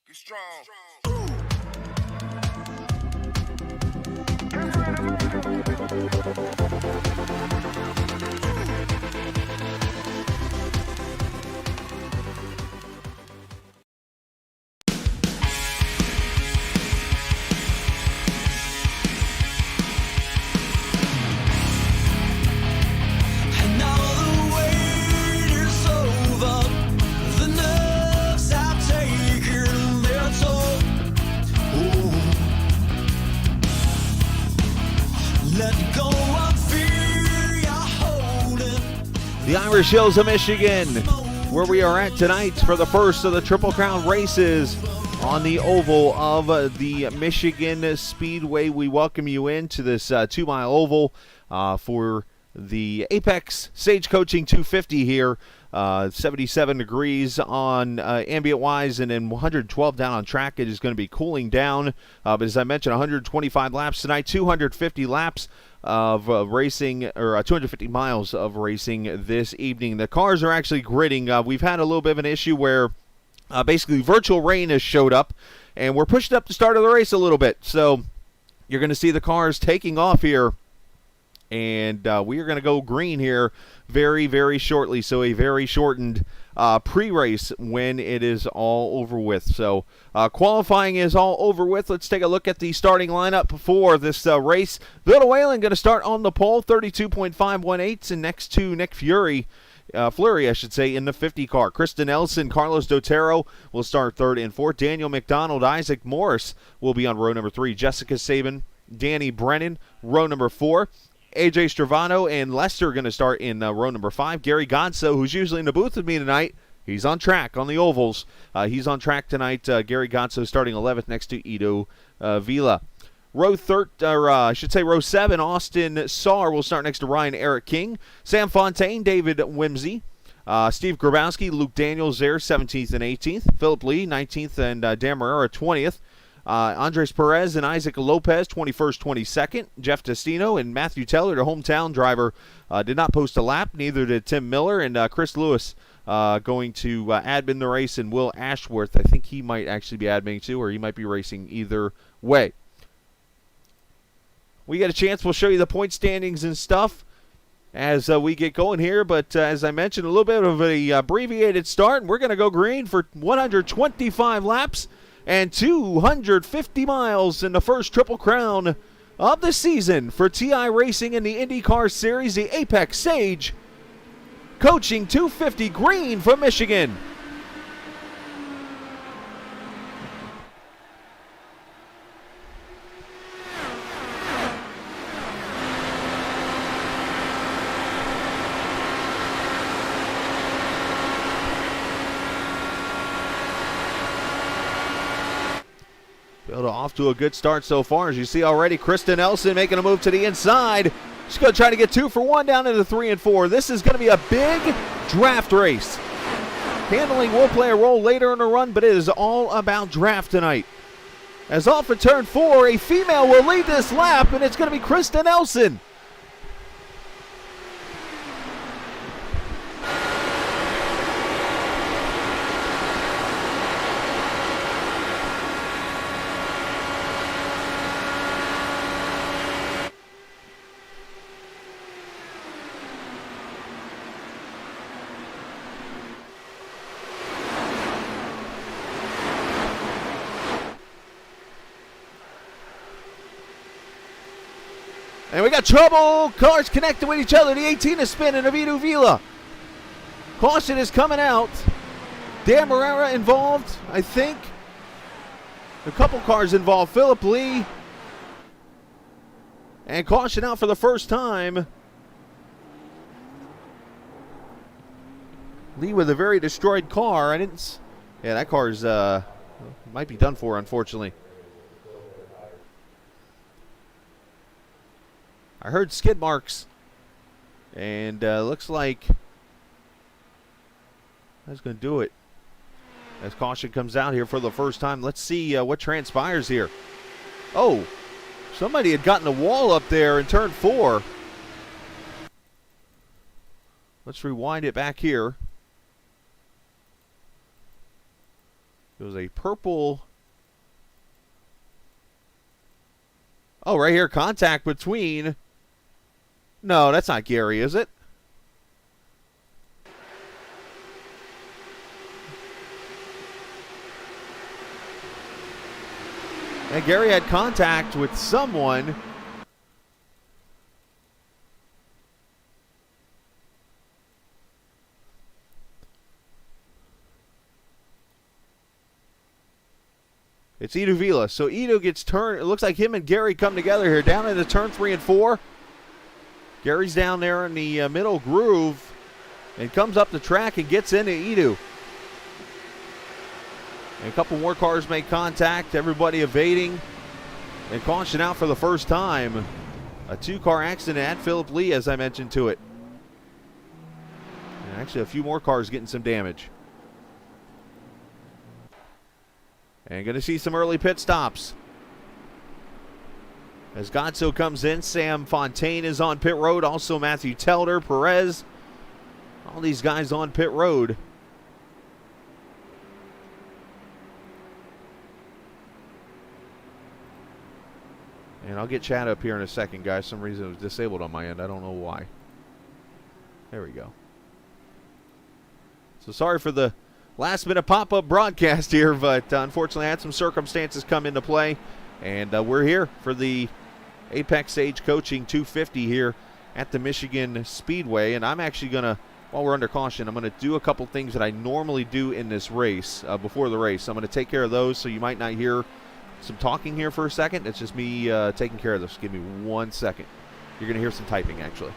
Get strong. The Irish Hills of Michigan, where we are at tonight for the first of the Triple Crown races on the oval of the Michigan Speedway. We welcome you into this 2-mile oval for the Apex Sage Coaching 250 here. 77 degrees on ambient wise, and then 112 down on track. It is going to be cooling down, but as I mentioned, 125 laps tonight, 250 laps of racing, or 250 miles of racing this evening. The cars are actually gridding. We've had a little bit of an issue where basically virtual rain has showed up, and we're pushing up the start of the race a little bit. So you're going to see the cars taking off here, and we are going to go green here very, very shortly. So a very shortened pre-race when it is all over with. So qualifying is all over with. Let's take a look at the starting lineup for this race. Little Whalen going to start on the pole, 32.518, and next to Nick Fleury, I should say, in the 50 car. Kristen Elson, Carlos Dotero will start third and fourth. Daniel McDonald, Isaac Morse will be on row number 3. Jessica Saban, Danny Brennan, row number 4. AJ Stravano and Lester going to start in row number 5. Gary Gonzo, who's usually in the booth with me tonight, he's on track on the ovals. He's on track tonight. Gary Gonzo starting 11th next to Ido Vila. Row 7, Austin Saar will start next to Ryan Eric King. Sam Fontaine, David Whimsy. Steve Grabowski, Luke Daniels there, 17th and 18th. Philip Lee, 19th, and Dan Marrera, 20th. Andres Perez and Isaac Lopez, 21st, 22nd. Jeff Testino and Matthew Teller, the hometown driver, did not post a lap. Neither did Tim Miller. And Chris Lewis going to admin the race. And Will Ashworth, I think he might actually be adminning too, or he might be racing either way. We get a chance, we'll show you the point standings and stuff as we get going here. But as I mentioned, a little bit of an abbreviated start. And we're going to go green for 125 laps and 250 miles in the first Triple Crown of the season for TI Racing in the IndyCar Series, the Apex Sage Coaching 250 green from Michigan. Off to a good start so far. As you see already, Kristen Elson making a move to the inside. She's going to try to get 2 for 1 down into 3 and 4. This is going to be a big draft race. Handling will play a role later in the run, but it is all about draft tonight. As off of turn 4, a female will lead this lap, and it's going to be Kristen Elson. And we got trouble. Cars connected with each other. The 18 is spinning. Avidu Vila. Caution is coming out. Dan Marrera involved, I think. A couple cars involved. Philip Lee. And caution out for the first time. Lee with a very destroyed car. Yeah, that car's might be done for, unfortunately. I heard skid marks, and looks like that's going to do it. As caution comes out here for the first time, let's see what transpires here. Oh, somebody had gotten a wall up there in turn 4. Let's rewind it back here. It was a purple. Oh, right here, contact between. No, that's not Gary, is it? And Gary had contact with someone. It's Edu Vila. So Edu gets turned. It looks like him and Gary come together here down into turn 3 and 4. Gary's down there in the middle groove and comes up the track and gets into Edu. And a couple more cars make contact. Everybody evading and caution out for the first time. A 2-car accident at Phillip Lee, as I mentioned to it. And actually, a few more cars getting some damage. And going to see some early pit stops. As Gatso comes in, Sam Fontaine is on pit road. Also Matthew Telder, Perez. All these guys on pit road. And I'll get chat up here in a second, guys. For some reason it was disabled on my end. I don't know why. There we go. So sorry for the last minute pop-up broadcast here, but unfortunately I had some circumstances come into play. And we're here for the Apex Age Coaching 250 here at the Michigan Speedway. And I'm actually going to, while we're under caution, I'm going to do a couple things that I normally do in this race before the race. I'm going to take care of those, so you might not hear some talking here for a second. It's just me taking care of this. Give me 1 second. You're going to hear some typing, actually.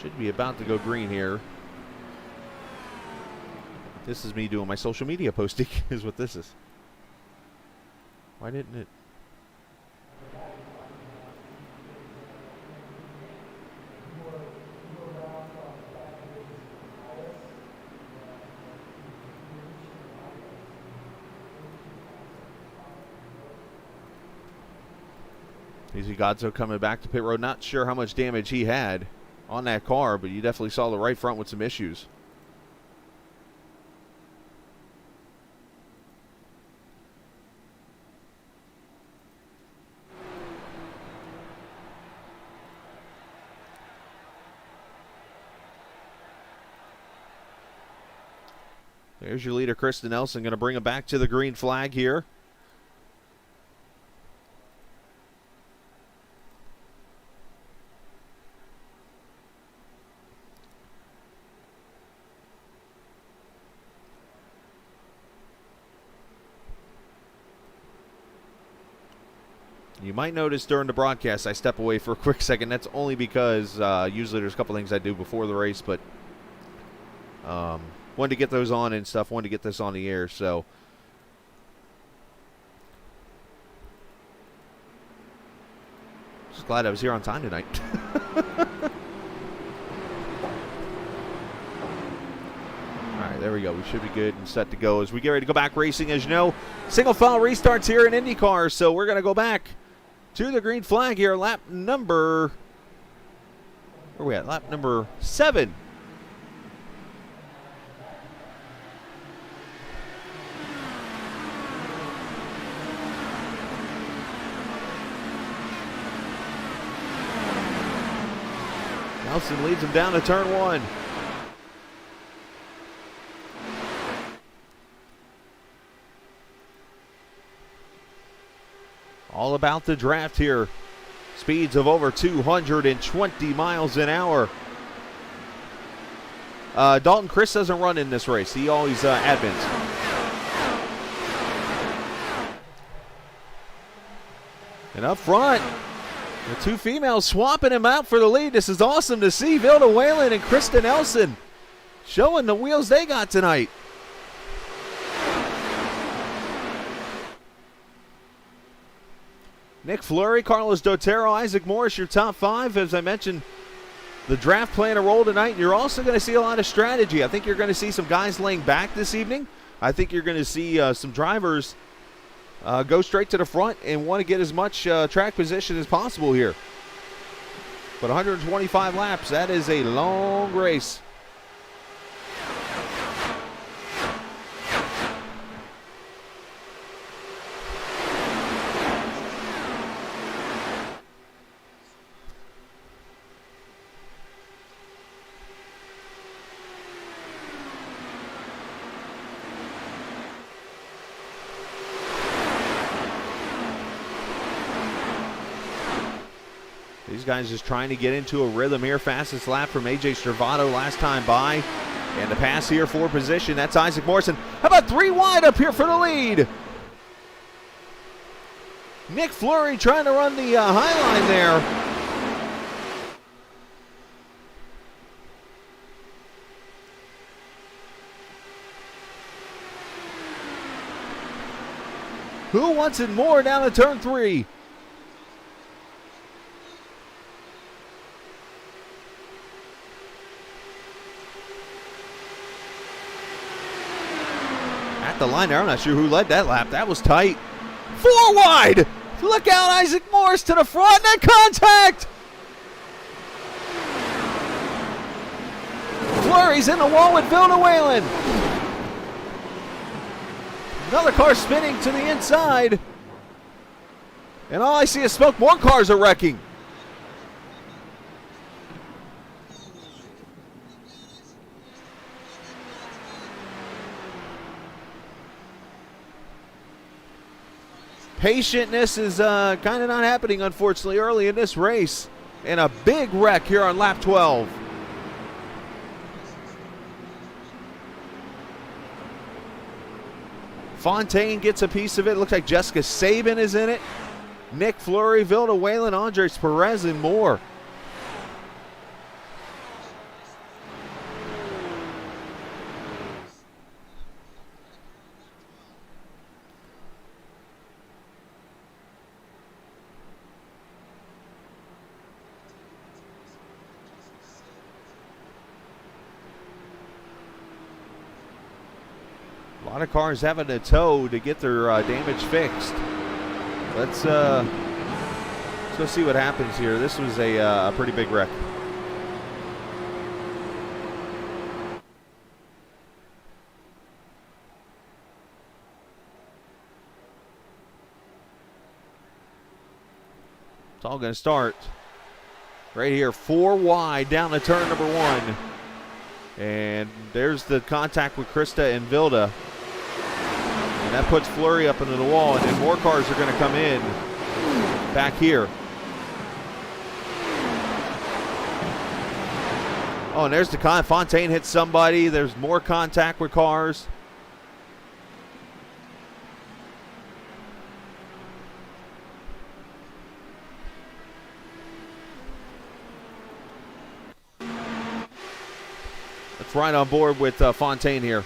Should be about to go green here. This is me doing my social media posting is what this is. Why didn't it? Easy Godzo coming back to pit road. Not sure how much damage he had on that car, but you definitely saw the right front with some issues. There's your leader, Kristen Nelson, going to bring him back to the green flag here. You might notice during the broadcast I step away for a quick second. That's only because usually there's a couple things I do before the race, but wanted to get those on and stuff. Wanted to get this on the air, so just glad I was here on time tonight. Alright, there we go. We should be good and set to go as we get ready to go back racing. As you know, single file restarts here in IndyCar, so we're going to go back to the green flag here, lap number, where are we at? Lap number 7. Nelson leads him down to turn 1. All about the draft here. Speeds of over 220 miles an hour. Dalton Chris doesn't run in this race. He always admins. And up front, The two females swapping him out for the lead. This is awesome to see. Vilda Whalen and Krista Nelson showing the wheels they got tonight. Nick Fleury, Carlos Dotero, Isaac Morris, your top five. As I mentioned, the draft playing a role tonight. You're also going to see a lot of strategy. I think you're going to see some guys laying back this evening. I think you're going to see some drivers go straight to the front and want to get as much track position as possible here. But 125 laps, that is a long race. These guys just trying to get into a rhythm here. Fastest lap from AJ Stravado last time by. And the pass here for position. That's Isaac Morrison. How about 3 wide up here for the lead? Nick Fleury trying to run the high line there. Who wants it more down to turn 3? The line there. I'm not sure who led that lap. That was tight. 4 wide. Look out, Isaac Morris to the front. That contact. Fleury's in the wall with Vilda Whalen. Another car spinning to the inside. And all I see is smoke. More cars are wrecking. Patientness is kind of not happening, unfortunately, early in this race. And a big wreck here on lap 12. Fontaine gets a piece of it. Looks like Jessica Sabin is in it. Nick Fleury, Vilda Whalen, Andres Perez, and more. A lot of cars having a tow to get their damage fixed. Let's go see what happens here. This was a pretty big wreck. It's all going to start right here. 4 wide down the turn number 1. And there's the contact with Krista and Vilda. And that puts Fleury up into the wall, and then more cars are going to come in back here. Oh, and there's the Fontaine hits somebody. There's more contact with cars. That's right on board with Fontaine here.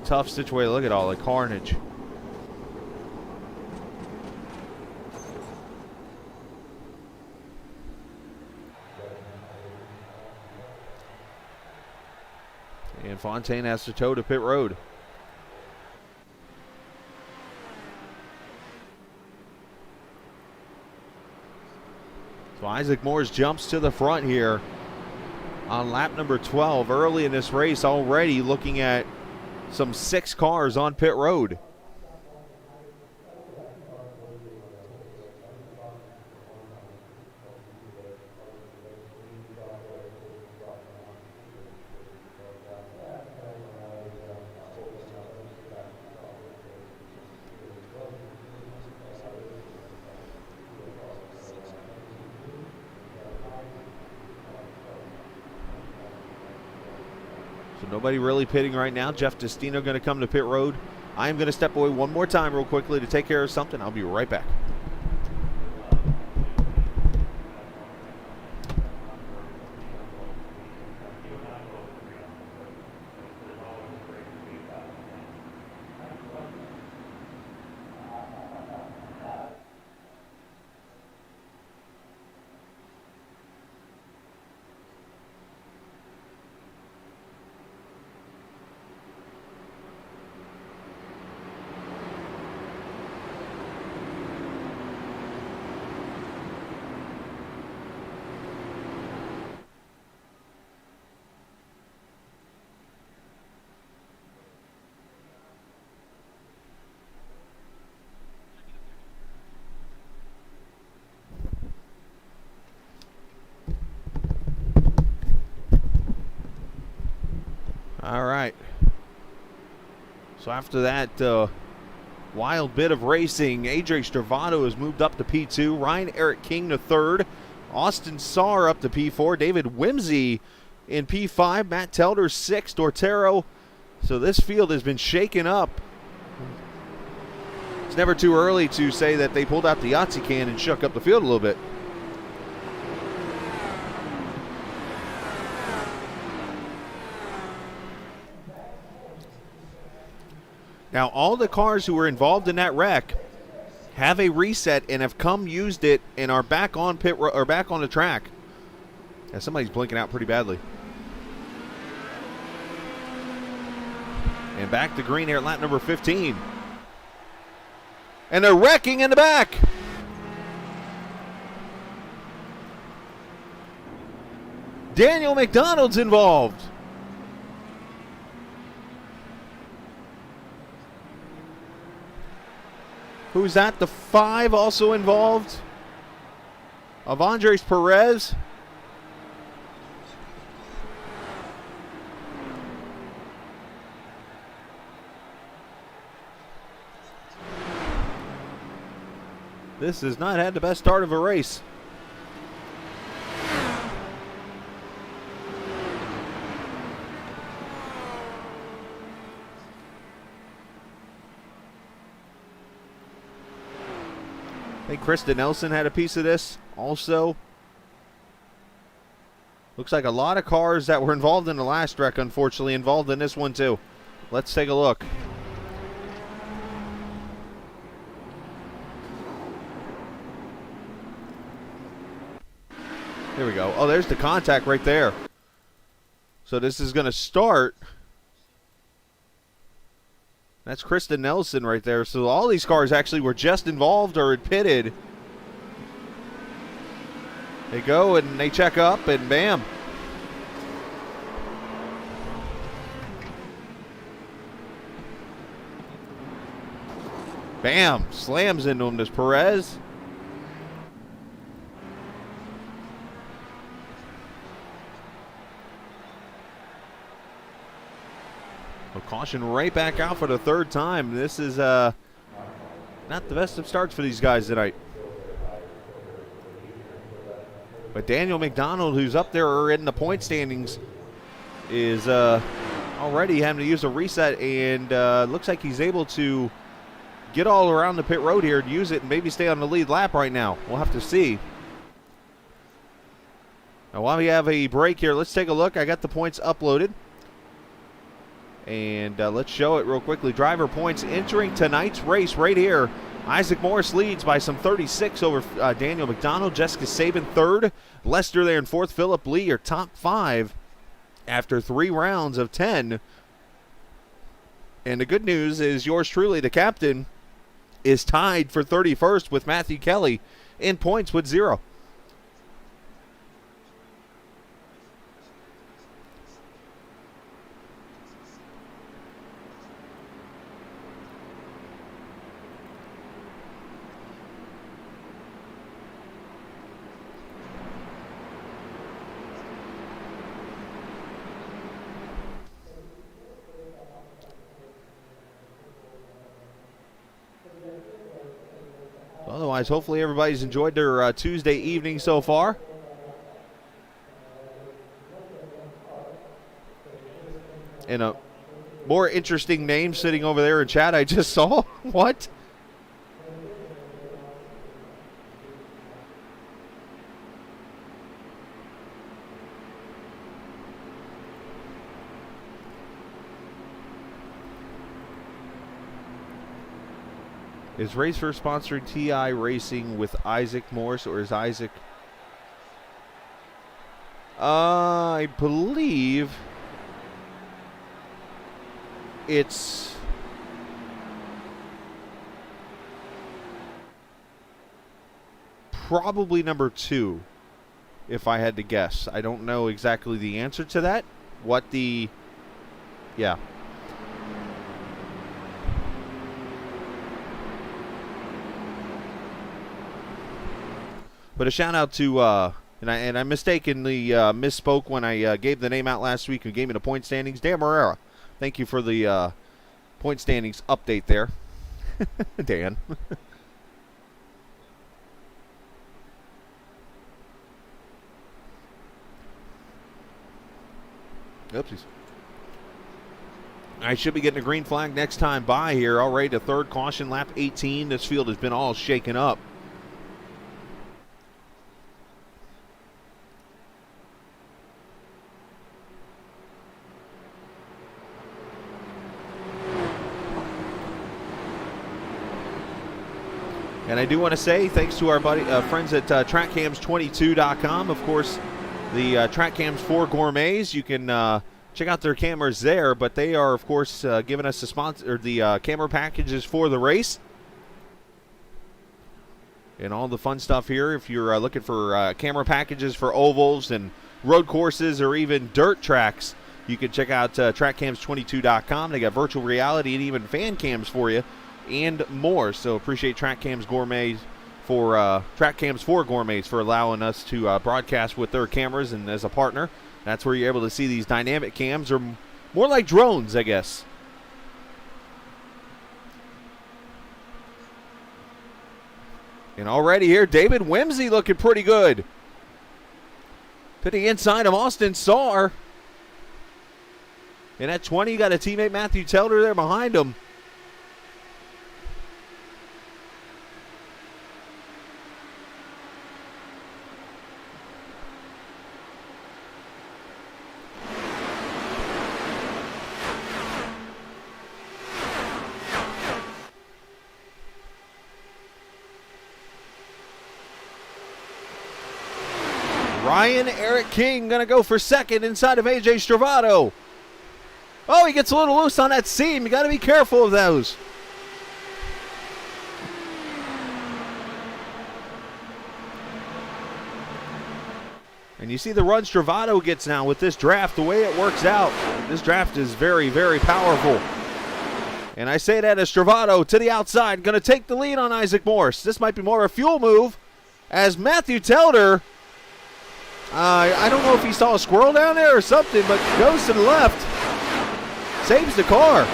Tough situation. Look at all the carnage. And Fontaine has to tow to pit road. So Isaac Morris jumps to the front here on lap number 12. Early in this race already looking at some 6 cars on pit road. So nobody really pitting right now. Jeff Destino going to come to pit road. I am going to step away one more time real quickly to take care of something. I'll be right back. All right. So after that wild bit of racing, AJ Stravato has moved up to P2. Ryan Eric King to third. Austin Saar up to P4. David Whimsy in P5. Matt Telder sixth. Dortero. So this field has been shaken up. It's never too early to say that they pulled out the Yahtzee can and shook up the field a little bit. Now, all the cars who were involved in that wreck have a reset and have used it, and are back on or back on the track. Yeah, somebody's blinking out pretty badly. And back to green here at lap number 15. And they're wrecking in the back. Daniel McDonald's involved. Who's that? The 5 also involved of Andres Perez. This has not had the best start of a race. I think Krista Nelson had a piece of this also. Looks like a lot of cars that were involved in the last wreck, unfortunately, involved in this one too. Let's take a look. Here we go. Oh, there's the contact right there. So this is going to start. That's Krista Nelson right there. So all these cars actually were just involved or had pitted. They go and they check up and bam. Bam. Slams into him, this Perez. A caution right back out for the third time. This is not the best of starts for these guys tonight. But Daniel McDonald, who's up there in the point standings, is already having to use a reset, and looks like he's able to get all around the pit road here and use it and maybe stay on the lead lap right now. We'll have to see. Now, while we have a break here, let's take a look. I got the points uploaded. And let's show it real quickly. Driver points entering tonight's race right here. Isaac Morris leads by some 36 over Daniel McDonald. Jessica Sabin third. Lester there in fourth. Philip Lee are top 5 after 3 rounds of 10. And the good news is yours truly, the captain, is tied for 31st with Matthew Kelly in points with 0. Otherwise, hopefully everybody's enjoyed their Tuesday evening so far. and a more interesting name sitting over there in chat I just saw. What? Is Race First sponsoring TI Racing with Isaac Morse, or is Isaac? I believe it's probably number 2, if I had to guess. I don't know exactly the answer to that. Yeah. But a shout out to, and I mistakenly misspoke when I gave the name out last week and gave me the point standings. Dan Morera, thank you for the point standings update there. Dan. Oopsies. I should be getting a green flag next time by here. Already to third caution, lap 18. This field has been all shaken up. And I do want to say thanks to our friends at TrackCams22.com. Of course, the TrackCams 4 Gourmets. You can check out their cameras there, but they are, of course, giving us the camera packages for the race. And all the fun stuff here. If you're looking for camera packages for ovals and road courses or even dirt tracks, you can check out TrackCams22.com. They got virtual reality and even fan cams for you, and more. So appreciate TrackCams Gourmets for TrackCams 4 Gourmets for allowing us to broadcast with their cameras and as a partner. That's where you're able to see these dynamic cams, or more like drones, I guess. And already here, David Whimsy looking pretty good. Pitting inside of Austin Saar. And at 20, you got a teammate, Matthew Telder, there behind him. Ryan Eric King going to go for second inside of AJ Stravato. Oh, he gets a little loose on that seam. You got to be careful of those. And you see the run Stravato gets now with this draft, the way it works out. This draft is very, very powerful. And I say that as Stravato to the outside, going to take the lead on Isaac Morse. This might be more of a fuel move as Matthew Telder, I don't know if he saw a squirrel down there or something, but goes to the left. Saves the car.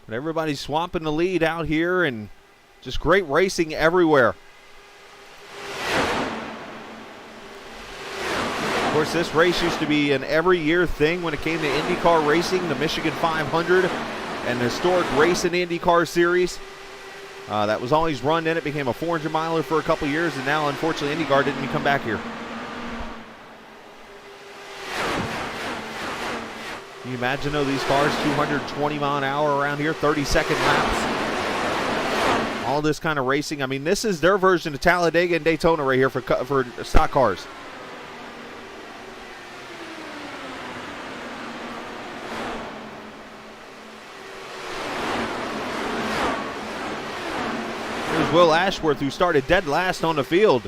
But everybody's swamping the lead out here, and just great racing everywhere. Of course, this race used to be an every year thing when it came to IndyCar racing, the Michigan 500, an historic race in the IndyCar series. That was always run in. It became a 400-miler for a couple years, and now, unfortunately, IndyCar didn't come back here. Can you imagine, though, these cars, 220 mile an hour around here, 30-second laps? All this kind of racing. I mean, this is their version of Talladega and Daytona right here for stock cars. Here's Will Ashworth, who started dead last on the field.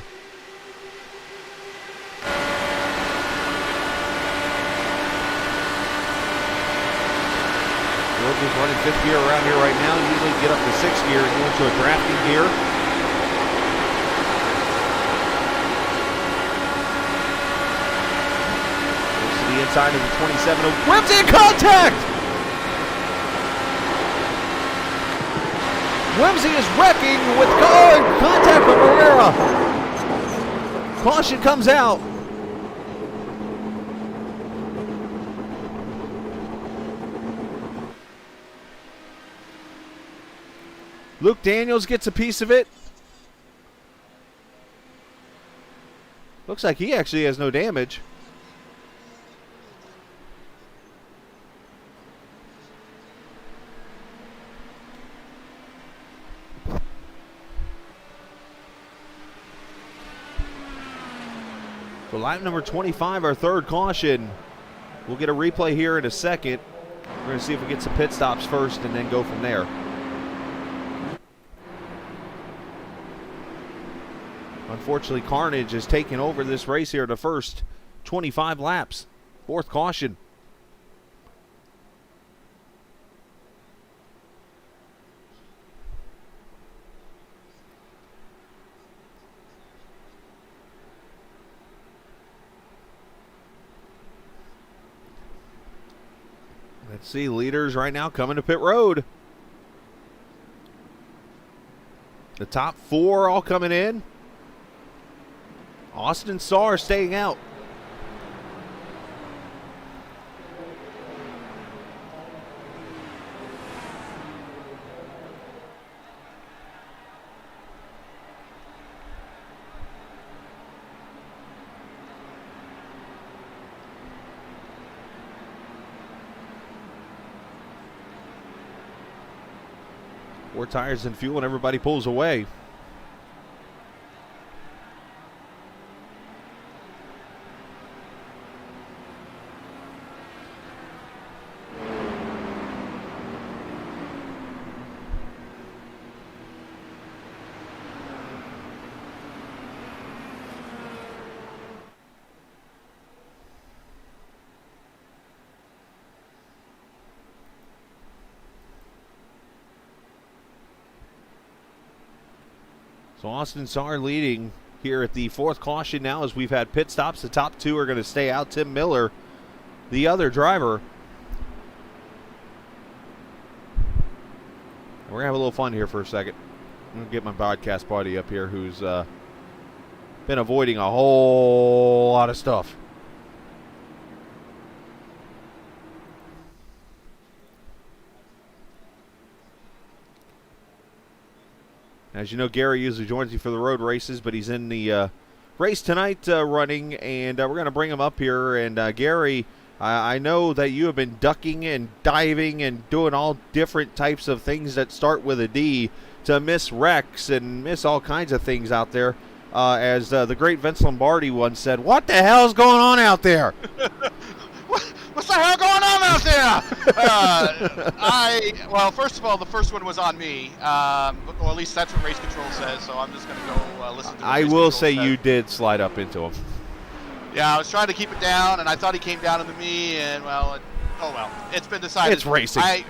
Is running fifth gear around here right now. Usually get up to sixth gear and go into a drafting gear. outside of the 27. Whimsy in contact! Whimsy is wrecking with contact from Herrera. Caution comes out. Luke Daniels gets a piece of it. Looks like he actually has no damage. So lap number 25, our third caution. We'll get a replay here in a second. We're going to see if we get some pit stops first and then go from there. Unfortunately, Carnage has taken over this race here the first 25 laps. Fourth caution. Let's see, leaders right now coming to pit road. The top four all coming in. Austin Sarr staying out. Four tires and fuel and everybody pulls away. So Austin Sarr leading here at the fourth caution now as we've had pit stops. The top two are going to stay out. Tim Miller, the other driver. We're going to have a little fun here for a second. I'm going to get my podcast buddy up here who's been avoiding a whole lot of stuff. As you know, Gary usually joins me for the road races, but he's in the race tonight running, and we're going to bring him up here. And Gary, I know that you have been ducking and diving and doing all different types of things that start with a D to miss wrecks and miss all kinds of things out there. As the great Vince Lombardi once said, "What the hell's going on out there?" What's the hell going on out there? Well, first of all, the first one was on me. Or at least that's what race control says, so I'm just going to go listen to what I race will control say says. you did slide up into him. Yeah, I was trying to keep it down, and I thought he came down into me, and it's been decided. It's racing. I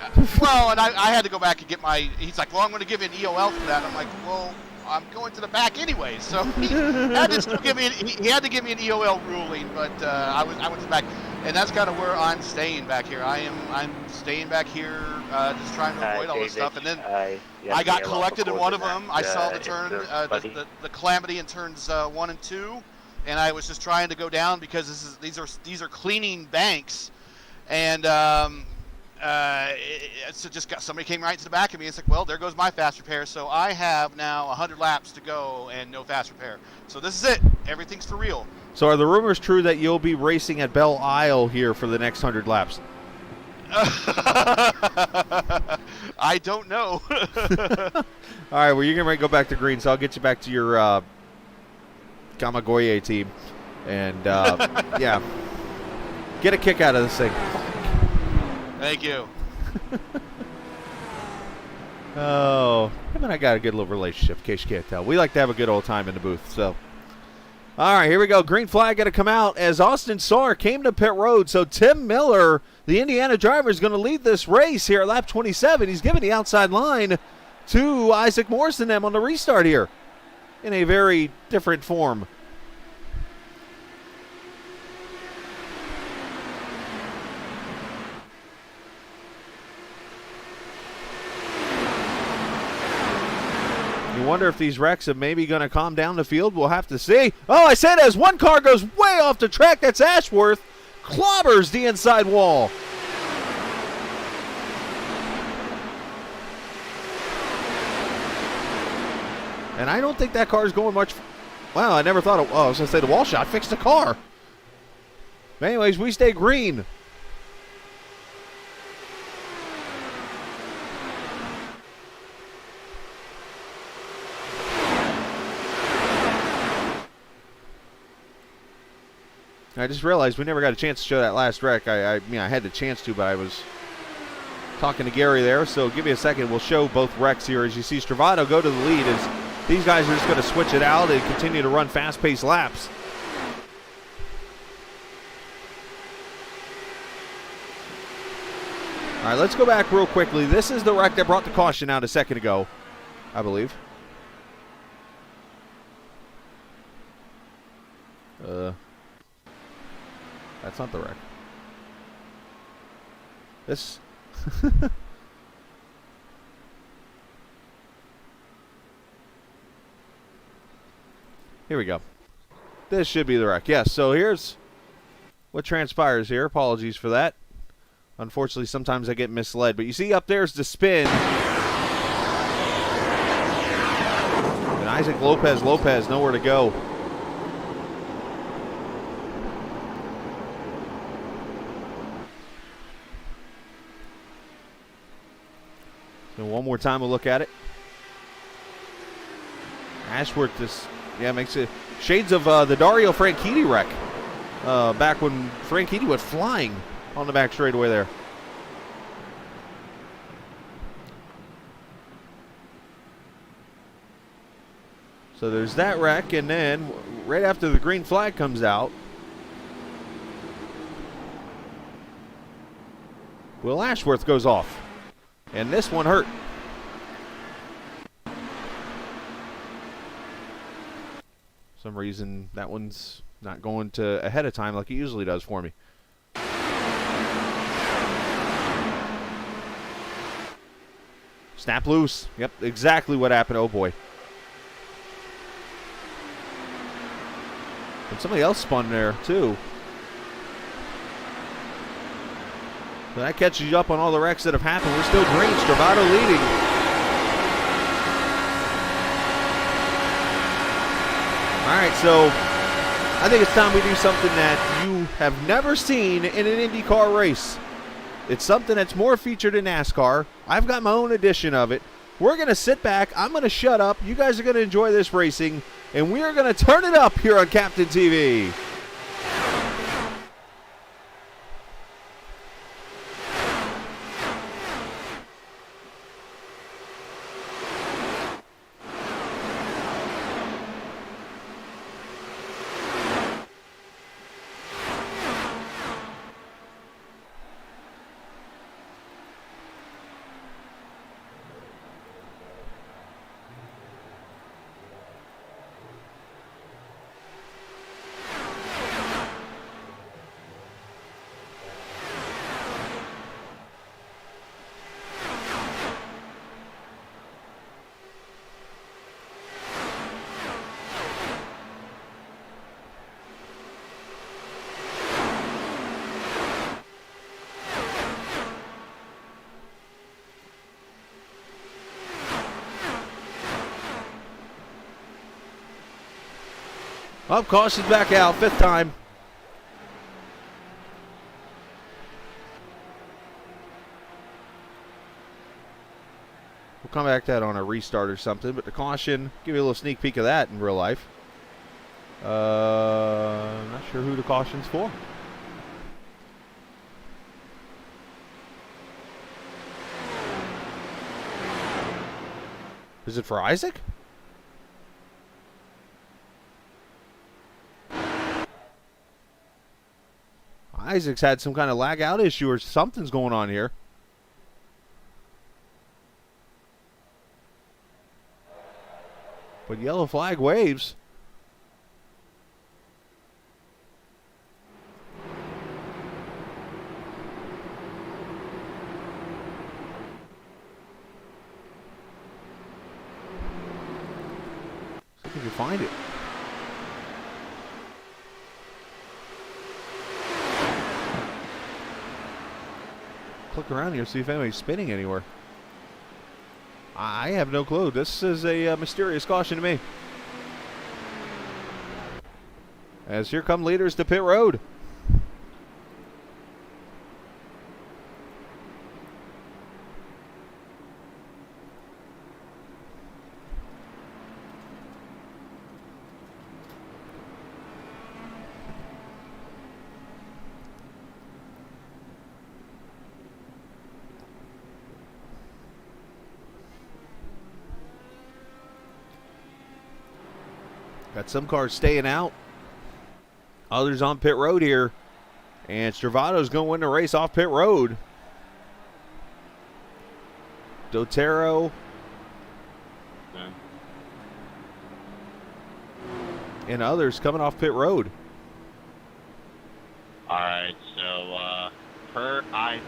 had to go back and get my, he's like, well, I'm going to give you an EOL for that. I'm like, well, I'm going to the back anyway, so he had to still give me he had to give me an EOL ruling, but I went to the back, and that's kind of where I'm staying back here. I'm staying back here, just trying to avoid all this stuff, and then I got collected in one of them. I saw the turn, the calamity in turns 1 and 2, and I was just trying to go down because these are cleaning banks, and so somebody came right to the back of me and said, well, there goes my fast repair. So I have now 100 laps to go and no fast repair. So this is it. Everything's for real. So are the rumors true that you'll be racing at Belle Isle here for the next 100 laps? I don't know. All right, well, you're going to go back to green, so I'll get you back to your Kamagoye team. And, yeah, get a kick out of this thing. Thank you. Oh, him and I got a good little relationship, in case you can't tell. We like to have a good old time in the booth. So, all right, here we go. Green flag got to come out as Austin Sarr came to pit road. So Tim Miller, the Indiana driver, is going to lead this race here at lap 27. He's giving the outside line to Isaac Morse and them on the restart here in a very different form. wonder if these wrecks are maybe going to calm down the field. We'll have to see. Oh, I said as one car goes way off the track, that's Ashworth. Clobbers the inside wall. And I don't think that car is going much. Wow, I never thought I was going to say the wall shot fixed the car. But anyways, we stay green. I just realized we never got a chance to show that last wreck. I mean, I had the chance to, but I was talking to Gary there. So give me a second. We'll show both wrecks here. As you see Stravato go to the lead, as these guys are just going to switch it out and continue to run fast-paced laps. All right, let's go back real quickly. This is the wreck that brought the caution out a second ago, I believe. That's not the wreck. This. Here we go. This should be the wreck. Yes, so here's what transpires here. Apologies for that. Unfortunately, sometimes I get misled. But you see up there's the spin. And Isaac Lopez, nowhere to go. So one more time we'll look at it. Ashworth just, makes it shades of the Dario Franchitti wreck. Back when Franchitti went flying on the back straightaway there. So there's that wreck, and then right after the green flag comes out, Will Ashworth goes off. And this one hurt. For some reason, that one's not going to ahead of time like it usually does for me. Snap loose. Yep, exactly what happened. Oh, boy. And somebody else spun there, too. So that catches you up on all the wrecks that have happened. We're still green. Stravato leading. All right, so I think it's time we do something that you have never seen in an IndyCar race. It's something that's more featured in NASCAR. I've got my own edition of it. We're going to sit back. I'm going to shut up. You guys are going to enjoy this racing, and we are going to turn it up here on Captain TV. Up, caution's back out, fifth time. We'll come back to that on a restart or something, but the caution, give you a little sneak peek of that in real life. I'm not sure who the caution's for. Is it for Isaac? Isaac's had some kind of lag out issue or something's going on here. But yellow flag waves. You can find it. Click around here, see if anybody's spinning anywhere. I have no clue. This is a mysterious caution to me. As here come leaders to pit road. Got some cars staying out. Others on pit road here. And Stravato's going to win the race off pit road. Dotero. Okay. And others coming off pit road. All right, so per Isaac,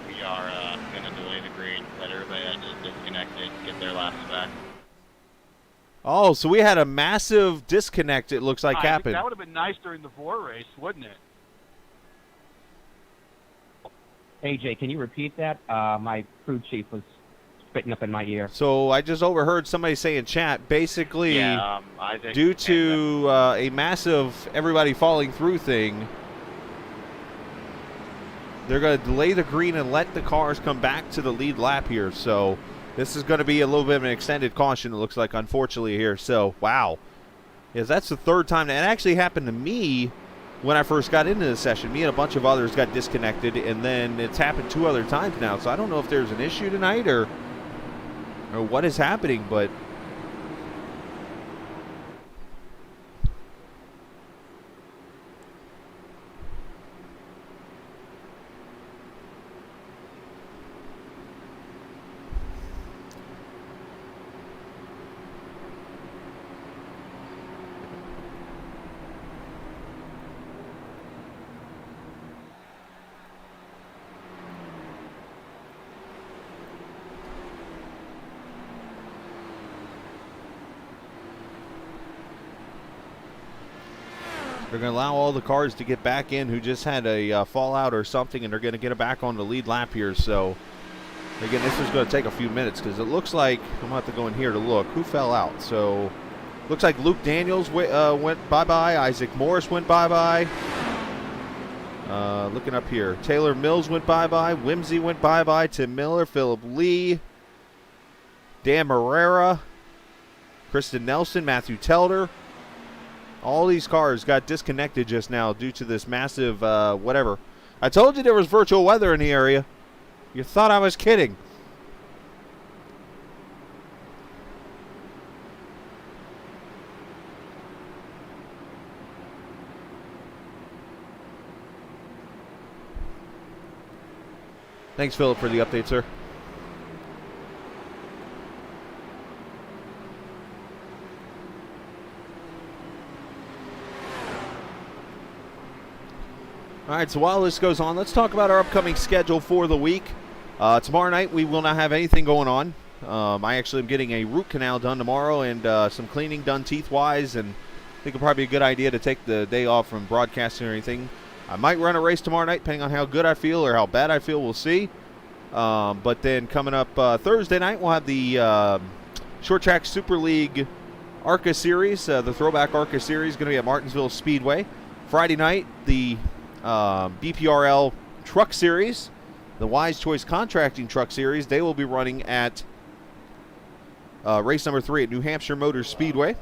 we are going to delay the green, let everybody that just disconnected get their laps back. Oh, so we had a massive disconnect, it looks like, I think happened. that would have been nice during the VOR race, wouldn't it? AJ, can you repeat that? My crew chief was spitting up in my ear. So I just overheard somebody say in chat, basically, Yeah, Isaac. due to a massive everybody falling through thing, they're going to delay the green and let the cars come back to the lead lap here. So this is going to be a little bit of an extended caution, it looks like, unfortunately, here. So, wow. Yes, that's the third time. That actually happened to me when I first got into the session. Me and a bunch of others got disconnected, and then it's happened 2 other times now. So I don't know if there's an issue tonight or what is happening, but they're going to allow all the cars to get back in who just had a fallout or something, and they're going to get it back on the lead lap here. So, again, this is going to take a few minutes because it looks like I'm going to have to go in here to look who fell out. So, looks like Luke Daniels went bye-bye. Isaac Morse went bye-bye. Looking up here, Taylor Mills went bye-bye. Whimsy went bye-bye. Tim Miller, Philip Lee, Dan Marrera, Kristen Nelson, Matthew Telder. All these cars got disconnected just now due to this massive whatever. I told you there was virtual weather in the area. You thought I was kidding. Thanks, Philip, for the update, sir. All right, so while this goes on, let's talk about our upcoming schedule for the week. Tomorrow night, we will not have anything going on. I actually am getting a root canal done tomorrow and some cleaning done teeth-wise, and I think it'll probably be a good idea to take the day off from broadcasting or anything. I might run a race tomorrow night, depending on how good I feel or how bad I feel. We'll see. But then coming up Thursday night, we'll have the Short Track Super League ARCA Series. The Throwback ARCA Series is going to be at Martinsville Speedway. Friday night, the BPRL Truck Series, the Wise Choice Contracting Truck Series, they will be running at race number 3 at New Hampshire Motor Speedway.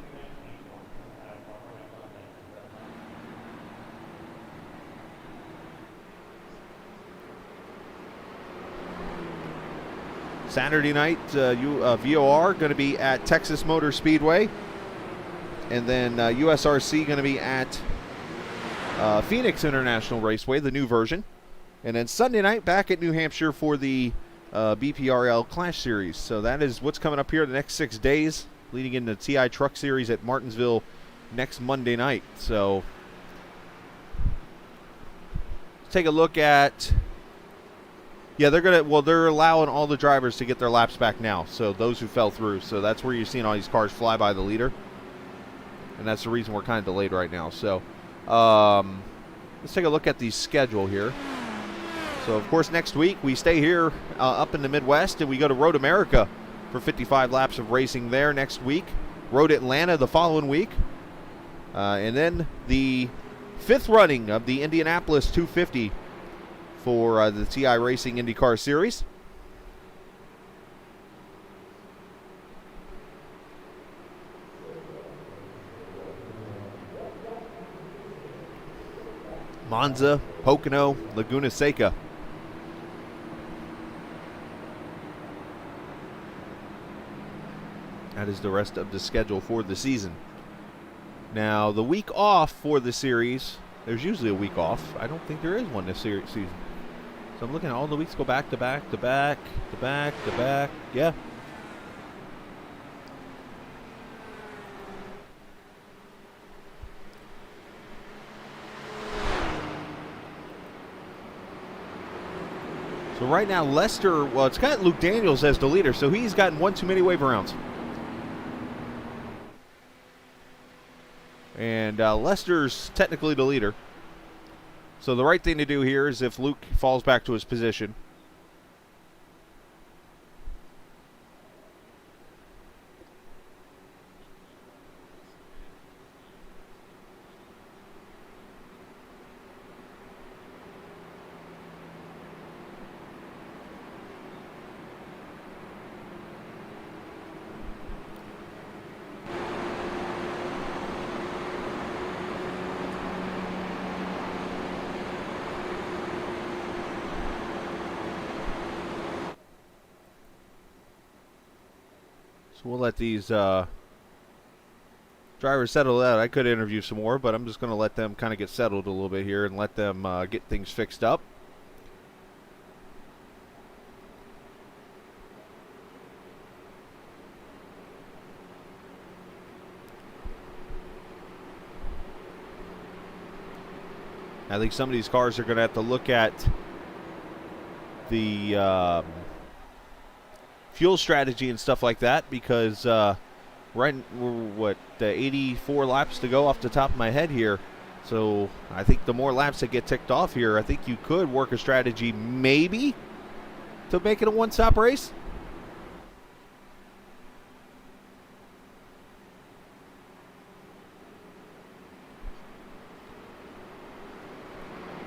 Saturday night, VOR going to be at Texas Motor Speedway. And then USRC going to be at Phoenix International Raceway, the new version. And then Sunday night back at New Hampshire for the BPRL Clash Series. So that is what's coming up here the next 6 days, leading into the TI Truck Series at Martinsville next Monday night. So let's take a look at, yeah, they're allowing all the drivers to get their laps back now. So those who fell through. So that's where you're seeing all these cars fly by the leader. and that's the reason we're kind of delayed right now. So let's take a look at the schedule here. So, of course, next week we stay here up in the Midwest, and we go to Road America for 55 laps of racing there next week. Road Atlanta the following week. And then the 5th running of the Indianapolis 250 for the TI Racing IndyCar Series. Monza, Pocono, Laguna Seca. That is the rest of the schedule for the season. Now, the week off for the series, there's usually a week off. I don't think there is one this season. So I'm looking at all the weeks go back to back to back to back to back. Yeah. So right now, Lester, well, it's got Luke Daniels as the leader, so he's gotten one too many waiver rounds. And Lester's technically the leader. So the right thing to do here is if Luke falls back to his position. So we'll let these drivers settle out. I could interview some more, but I'm just going to let them kind of get settled a little bit here and let them get things fixed up. I think some of these cars are going to have to look at the fuel strategy and stuff like that, because we're 84 laps to go off the top of my head here. So I think the more laps that get ticked off here, I think you could work a strategy maybe to make it a one-stop race.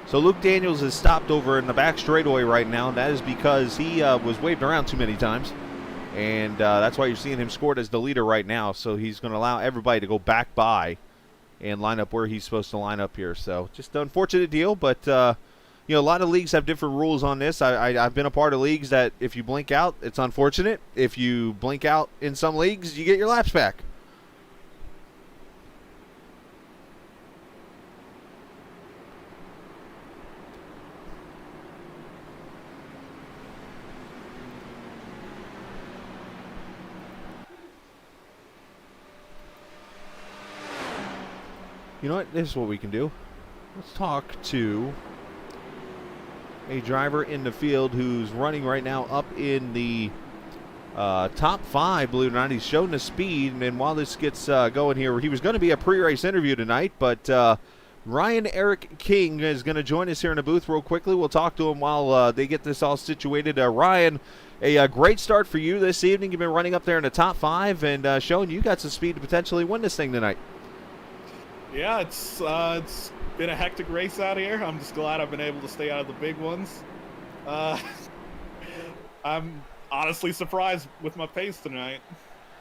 So Luke Daniels is stopped over in the back straightaway right now, and that is because he was waved around too many times. And that's why you're seeing him scored as the leader right now. So he's going to allow everybody to go back by and line up where he's supposed to line up here. So just an unfortunate deal, but a lot of leagues have different rules on this. I've been a part of leagues that if you blink out, it's unfortunate. If you blink out in some leagues, you get your laps back. You know what? This is what we can do. Let's talk to a driver in the field who's running right now up in the top 5, believe it or not. He's showing the speed, and while this gets going here, he was going to be a pre-race interview tonight, but Ryan Eric King is going to join us here in the booth real quickly. We'll talk to him while they get this all situated. Ryan, a great start for you this evening. You've been running up there in the top 5 and showing you got some speed to potentially win this thing tonight. Yeah, it's been a hectic race out here. I'm just glad I've been able to stay out of the big ones. I'm honestly surprised with my pace tonight.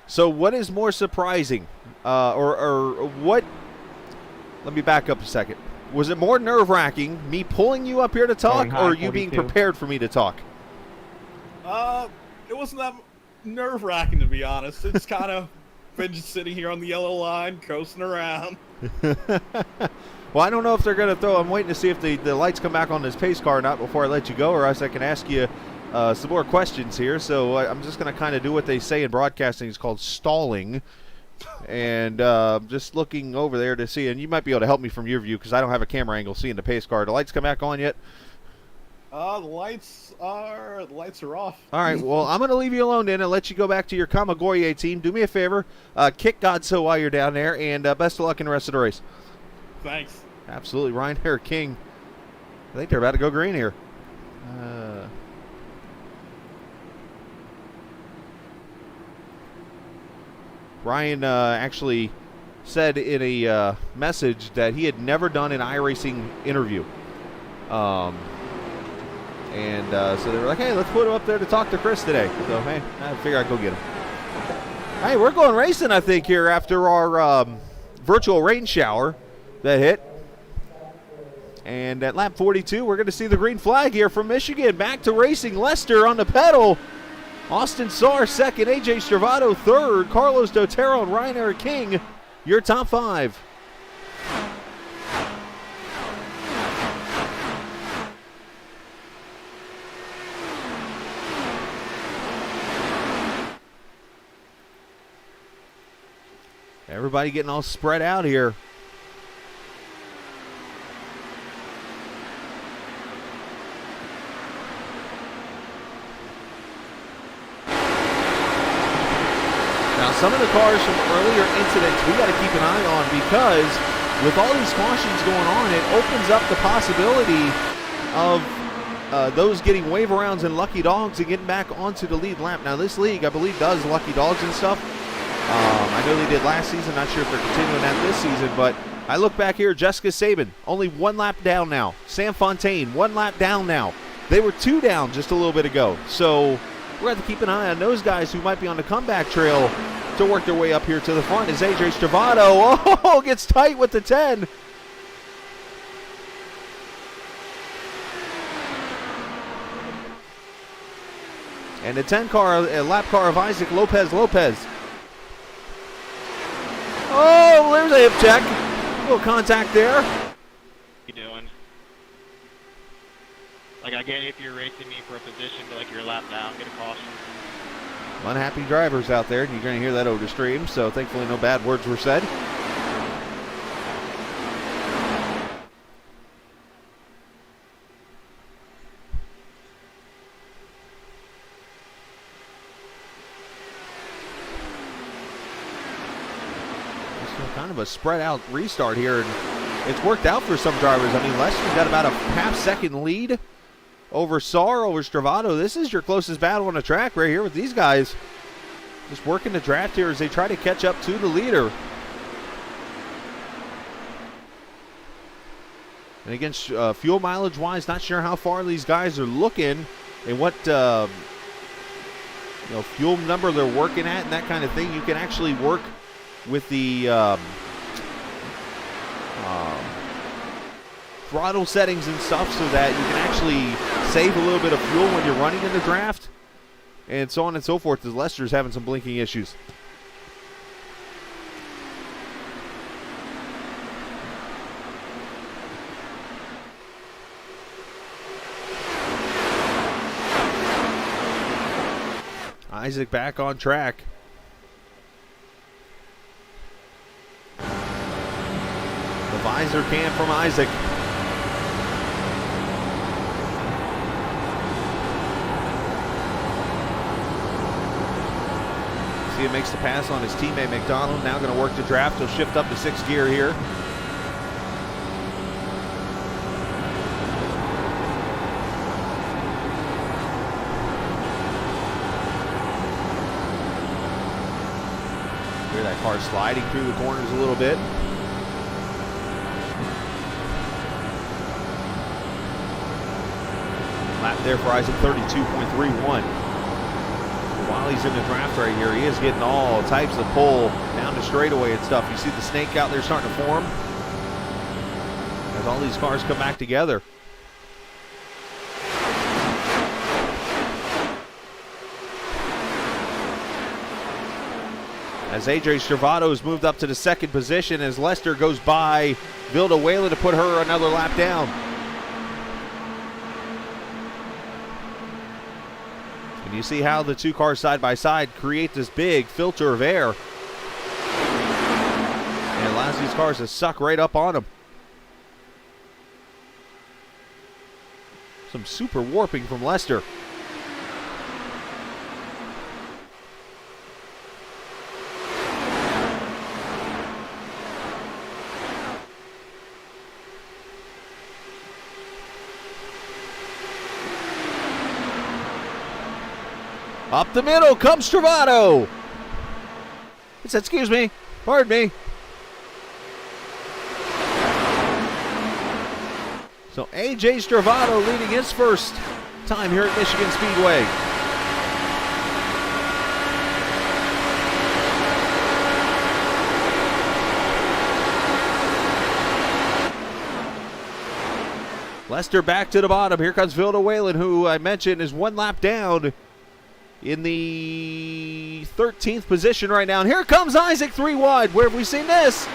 So what is more surprising? Or what? Let me back up a second. Was it more nerve-wracking, me pulling you up here to talk, or you being prepared for me to talk? It wasn't that nerve-wracking, to be honest. It's kind of been just sitting here on the yellow line, coasting around. Well, I don't know if they're going to throw. I'm waiting to see if the lights come back on this pace car or not before I let you go, or else I can ask you some more questions here. So I'm just going to kind of do what they say in broadcasting. It's called stalling. And just looking over there to see, and you might be able to help me from your view because I don't have a camera angle seeing the pace car. The lights come back on yet? The lights are off. All right, well, I'm going to leave you alone then and let you go back to your Kamagoye team. Do me a favor, kick Godso while you're down there, and best of luck in the rest of the race. Thanks. Absolutely. Ryan Hare King. I think they're about to go green here. Ryan actually said in a message that he had never done an iRacing interview. So they were like, hey, let's put him up there to talk to Chris today. So, hey, I figure I'd go get him. Hey, we're going racing, I think, here after our virtual rain shower that hit. And at lap 42, we're going to see the green flag here from Michigan. Back to racing. Lester on the pedal. Austin Saar second. AJ Stravato third. Carlos Dotero and Ryan Eric King, your top five. Everybody getting all spread out here. Now, some of the cars from earlier incidents we got to keep an eye on, because with all these cautions going on, it opens up the possibility of those getting wave arounds and lucky dogs and getting back onto the lead lap. Now, this league, I believe, does lucky dogs and stuff. I know they did last season. Not sure if they're continuing that this season, but I look back here. Jessica Saban, only one lap down now. Sam Fontaine, one lap down now. They were two down just a little bit ago. So we're going to have to keep an eye on those guys who might be on the comeback trail to work their way up here to the front. As AJ Stravato, oh, gets tight with the 10. And the 10 car, a lap car of Isaac Lopez. Oh, there's a hip check. A little contact there. What you doing? Like, I get if you're racing me for a position, but like you're a lap down, get a caution. Unhappy drivers out there, and you're going to hear that over the stream, so thankfully no bad words were said. Kind of a spread out restart here, and it's worked out for some drivers. I mean, Lester's got about a half-second lead over Saar, over Stravato. This is your closest battle on the track right here with these guys. Just working the draft here as they try to catch up to the leader. And again, fuel mileage-wise, not sure how far these guys are looking and what fuel number they're working at and that kind of thing. You can actually work with the throttle settings and stuff so that you can actually save a little bit of fuel when you're running in the draft, and so on and so forth, as Lester's having some blinking issues. Isaac back on track. The visor can from Isaac. See, it makes the pass on his teammate McDonald. Now going to work the draft. He'll shift up to 6th gear here. Hear that car sliding through the corners a little bit. Lap there for Isaac, 32.31. While he's in the draft right here, he is getting all types of pull down the straightaway and stuff. You see the snake out there starting to form as all these cars come back together. As AJ Stravato has moved up to the 2nd position as Lester goes by Vilda Whalen to put her another lap down. And you see how the two cars side by side create this big filter of air. And it allows these cars to suck right up on them. Some super warping from Lester. Up the middle comes Travato. It said, excuse me, pardon me. So AJ Stravato leading his first time here at Michigan Speedway. Lester back to the bottom. Here comes Vilda Whalen, who I mentioned is one lap down in the 13th position right now. And here comes Isaac 3 wide. Where have we seen this?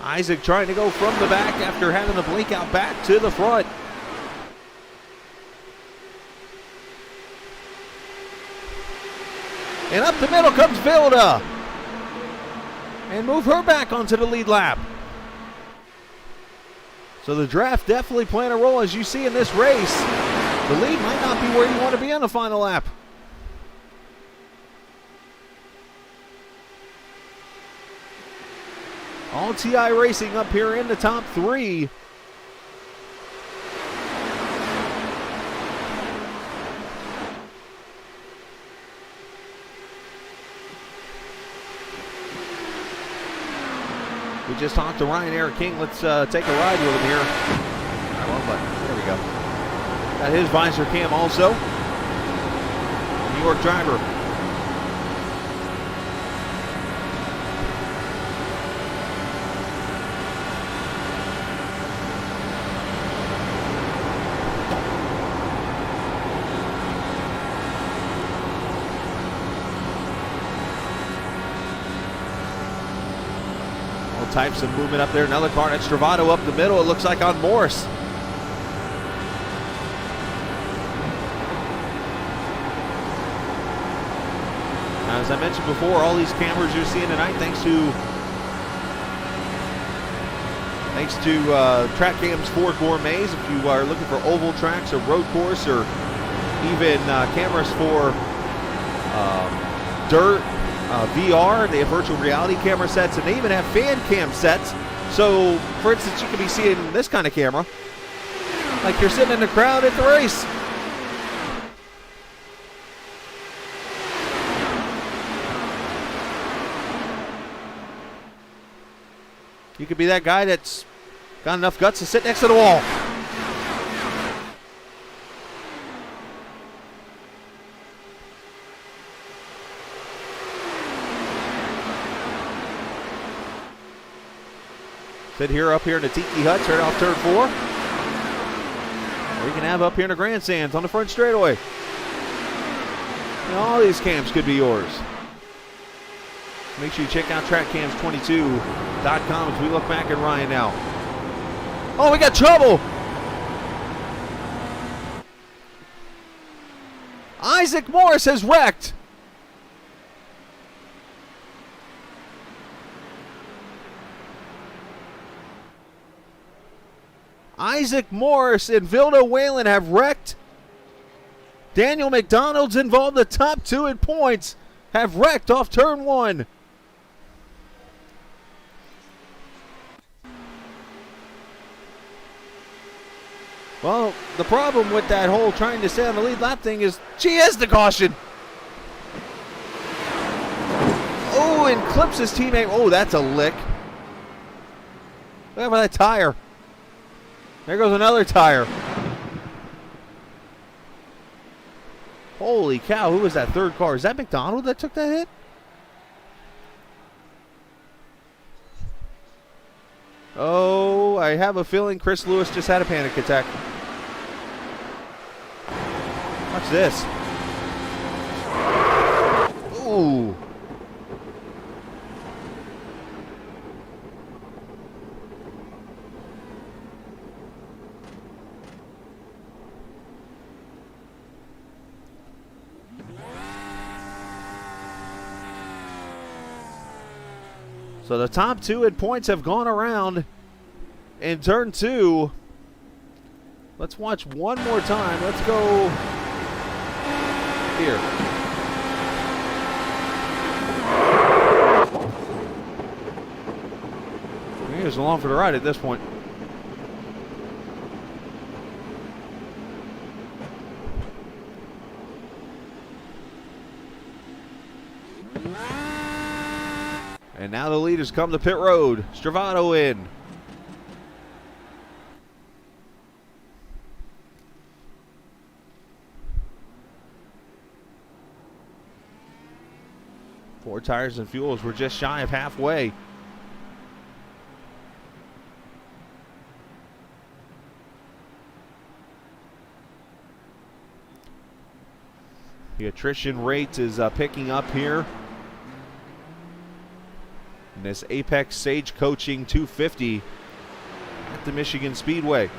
Isaac trying to go from the back after having the blink out back to the front. And up the middle comes Vilda. And move her back onto the lead lap. So the draft definitely playing a role, as you see in this race. The lead might not be where you want to be on the final lap. All TI Racing up here in the top 3. We just talked to Ryan Eric King. Let's take a ride with him here. Wrong button. There we go. Got his visor cam also. New York driver. Types of movement up there. Another car, that's Stravato up the middle. It looks like on Morse. Now, as I mentioned before, all these cameras you're seeing tonight, thanks to TrackCam's 4 Gourmets. If you are looking for oval tracks or road course, or even cameras for dirt, VR, they have virtual reality camera sets, and they even have fan cam sets. So, for instance, you can be seeing this kind of camera, like you're sitting in the crowd at the race. You could be that guy that's got enough guts to sit next to the wall. Sit here up here in the Tiki Huts right off turn 4. Or you can have up here in the grandstands on the front straightaway. And all these cams could be yours. Make sure you check out trackcams22.com as we look back at Ryan now. Oh, we got trouble! Isaac Morse has wrecked. Isaac Morse and Vilda Whalen have wrecked. Daniel McDonald's involved. The top 2 in points have wrecked off turn 1. Well, the problem with that whole trying to stay on the lead lap thing is she has the caution. Oh, and clips his teammate. Oh, that's a lick. Look at that tire. There goes another tire. Holy cow, who was that third car? Is that McDonald that took that hit? Oh, I have a feeling Chris Lewis just had a panic attack. Watch this. Ooh. So the top two at points have gone around in turn 2. Let's watch one more time. Let's go here. He was along for the ride at this point. And now the leaders come to pit road. Stravato in. Four tires and fuels. We're just shy of halfway. The attrition rate is picking up here. In this Apex Sage Coaching 250 at the Michigan Speedway.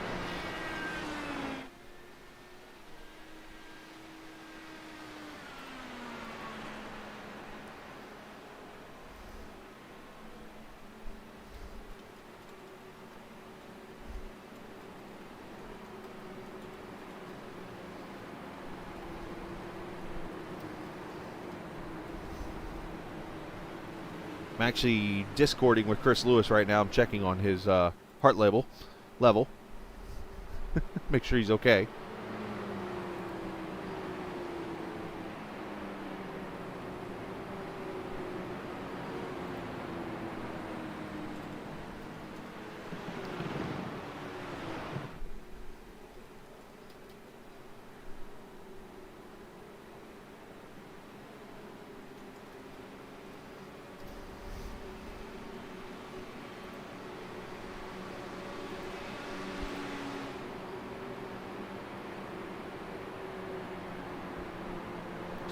I'm actually discording with Chris Lewis right now. I'm checking on his heart level. Make sure he's okay.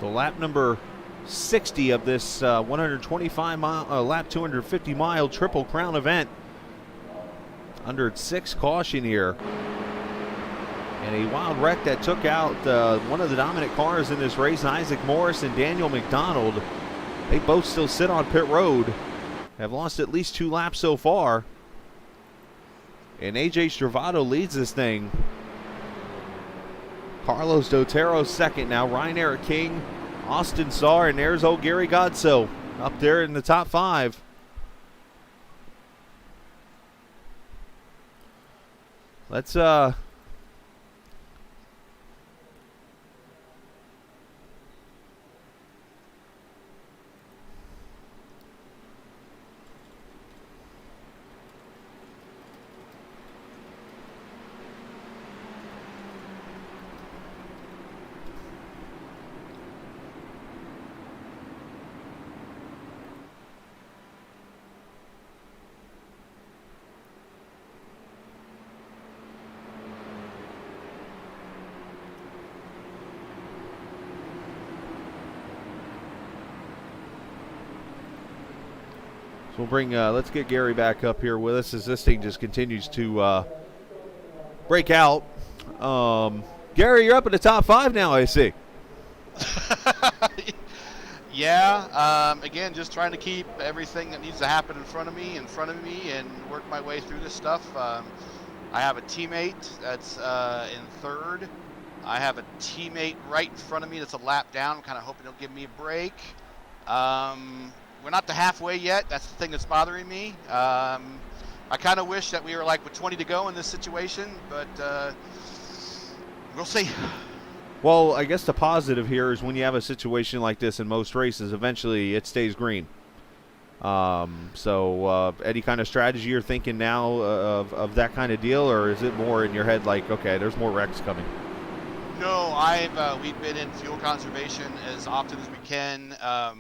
So lap number 60 of this 125-mile, lap 250-mile Triple Crown event. Under its 6th caution here. And a wild wreck that took out one of the dominant cars in this race, Isaac Morse and Daniel McDonald. They both still sit on pit road. Have lost at least 2 laps so far. And AJ Stravato leads this thing. Carlos Dotero second now. Ryan Eric King, Austin Starr, and there's old Gary Godso up there in the top 5. Let's we'll bring, let's get Gary back up here with us as this thing just continues to break out. Gary, you're up in the top 5 now, I see. Yeah, again, just trying to keep everything that needs to happen in front of me and work my way through this stuff. I have a teammate that's in 3rd. I have a teammate right in front of me that's a lap down. I'm kind of hoping he'll give me a break. We're not to halfway yet. That's the thing that's bothering me. I kind of wish that we were like with 20 to go in this situation, but we'll see. Well, I guess the positive here is when you have a situation like this in most races, eventually it stays green. So any kind of strategy you're thinking now of that kind of deal, or is it more in your head like, okay, there's more wrecks coming? No, we've been in fuel conservation as often as we can.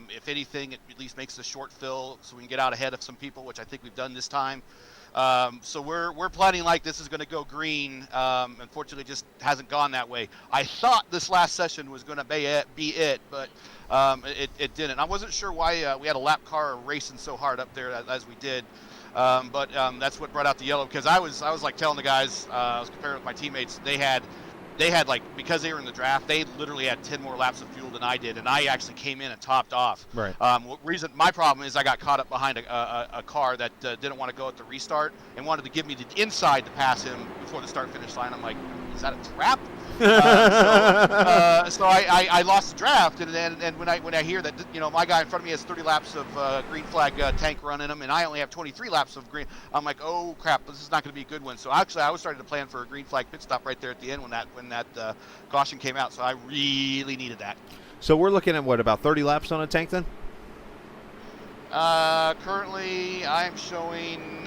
If anything, it at least makes the short fill so we can get out ahead of some people, which I think we've done this time. So we're planning like this is going to go green. Unfortunately, it just hasn't gone that way. I thought this last session was going to be it, but it didn't. I wasn't sure why we had a lap car racing so hard up there as we did. But that's what brought out the yellow, because I was like telling the guys, I was comparing with my teammates, they had they had because they were in the draft, they literally had 10 more laps of fuel than I did, and I actually came in and topped off. Right. My problem is I got caught up behind a car that didn't want to go at the restart and wanted to give me the inside to pass him before the start-finish line. I'm like, is that a trap? So I lost the draft, and when I hear that my guy in front of me has 30 laps of green flag tank run in him, and I only have 23 laps of green, I'm like, oh crap, this is not going to be a good one. So actually, I was starting to plan for a green flag pit stop right there at the end when that caution came out. So I really needed that. So we're looking at what, about 30 laps on a tank then? Currently, I'm showing.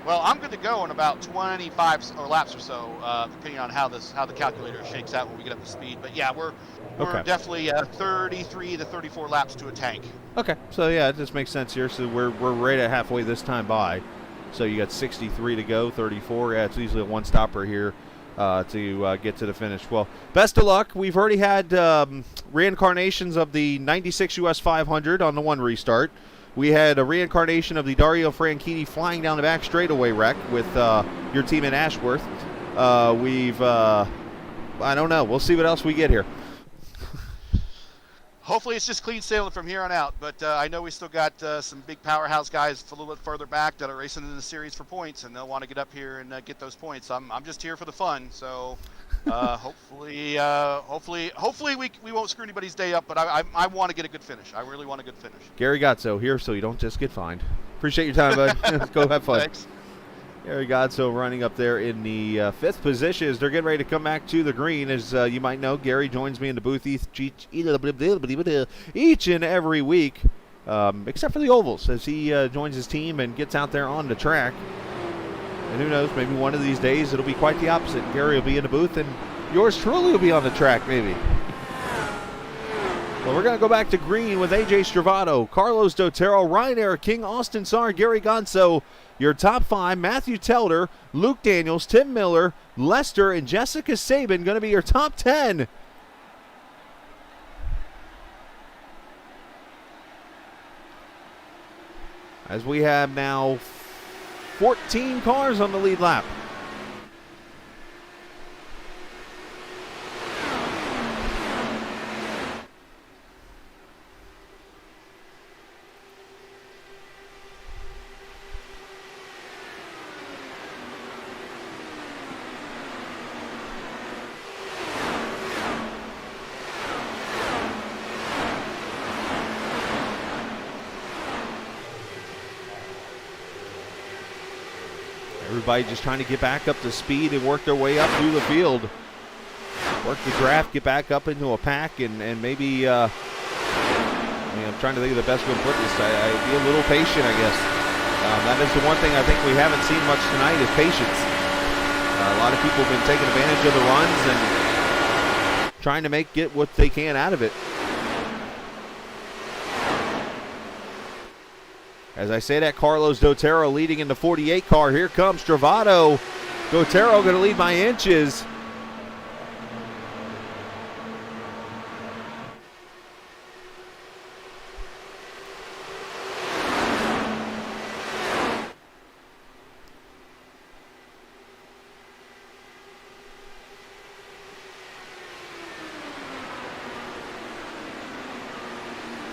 Well, I'm good to go in about 25 laps or so, depending on how the calculator shakes out when we get up to speed. But yeah, we're Okay. definitely 33 to 34 laps to a tank. Okay, so yeah, it just makes sense here. So we're right at halfway this time by. So you got 63 to go, 34. Yeah, it's usually a one-stopper here to get to the finish. Well, best of luck. We've already had reincarnations of the 96 US 500 on the one restart. We had a reincarnation of the Dario Franchitti flying down the back straightaway wreck with your team in Ashworth. I don't know. We'll see what else we get here. Hopefully it's just clean sailing from here on out, but I know we still got some big powerhouse guys a little bit further back that are racing in the series for points, and they'll want to get up here and get those points. I'm just here for the fun, so hopefully we won't screw anybody's day up, but I want to get a good finish. I really want a good finish. Gary Gotso here, so you don't just get fined. Appreciate your time, bud. Go have fun. Thanks. Gary Godso running up there in the fifth position as they're getting ready to come back to the green. As you might know, Gary joins me in the booth each and every week, except for the ovals, as he joins his team and gets out there on the track. And who knows, maybe one of these days it'll be quite the opposite. Gary will be in the booth and yours truly will be on the track, maybe. Well, we're going to go back to green with AJ Stravato, Carlos Dotero, Ryan Eric King, Austin Sarr, Gary Gonzo. Your top five: Matthew Telder, Luke Daniels, Tim Miller, Lester, and Jessica Sabin going to be your top 10. As we have now 14 cars on the lead lap. Everybody just trying to get back up to speed and work their way up through the field. Work the draft, get back up into a pack, and maybe, I'm trying to think of the best way to put this. Be a little patient, I guess. That is the one thing I think we haven't seen much tonight is patience. A lot of people have been taking advantage of the runs and trying to get what they can out of it. As I say that, Carlos Dotero leading in the 48 car. Here comes Stravato. Dotero going to lead by inches.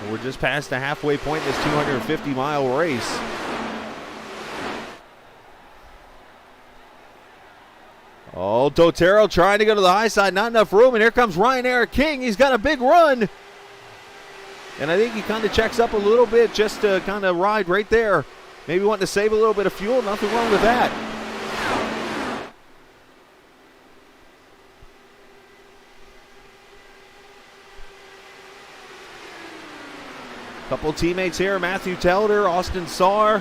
We're just past the halfway point in this 250-mile race. Oh, Dotero trying to go to the high side, not enough room, and here comes Ryan Eric King. He's got a big run. And I think he kind of checks up a little bit just to kind of ride right there. Maybe wanting to save a little bit of fuel, nothing wrong with that. Couple teammates here, Matthew Telder, Austin Sarr.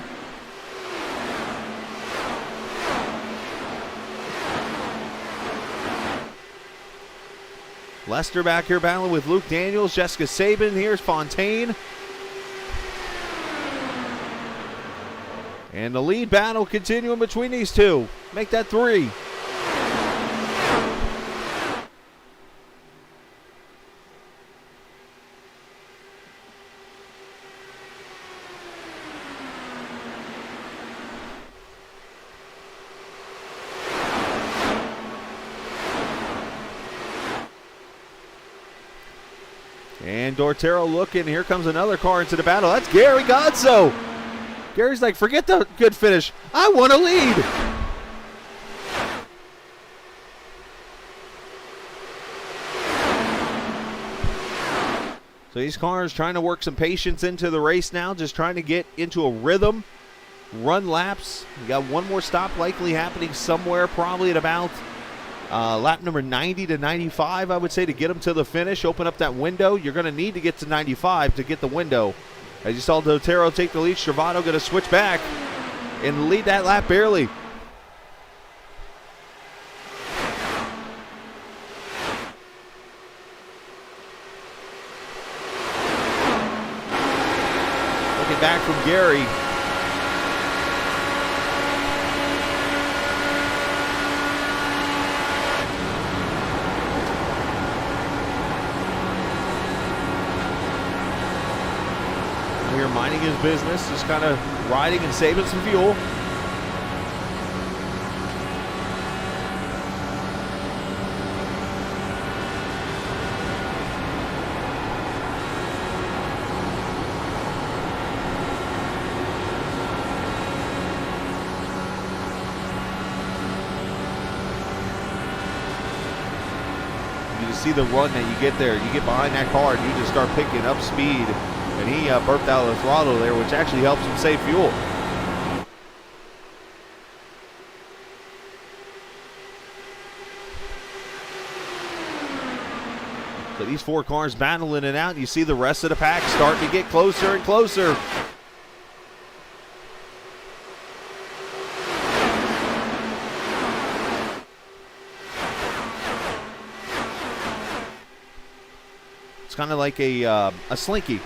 Lester back here battling with Luke Daniels, Jessica Sabin, here's Fontaine. And the lead battle continuing between these two. Make that 3. And Dortero looking. Here comes another car into the battle. That's Gary Godso. Gary's like, forget the good finish. I want to lead. So these cars trying to work some patience into the race now, just trying to get into a rhythm, run laps. We got one more stop likely happening somewhere, probably at about lap number 90 to 95, I would say, to get them to the finish. Open up that window. You're going to need to get to 95 to get the window. As you saw Dotero take the lead, Stravato going to switch back and lead that lap barely. Looking back from Gary. Here minding his business, just kind of riding and saving some fuel. You just see the run that you get there. You get behind that car and you just start picking up speed. And he burped out of the throttle there, which actually helps him save fuel. So these four cars battling it out. You see the rest of the pack starting to get closer and closer. It's kind of like a slinky.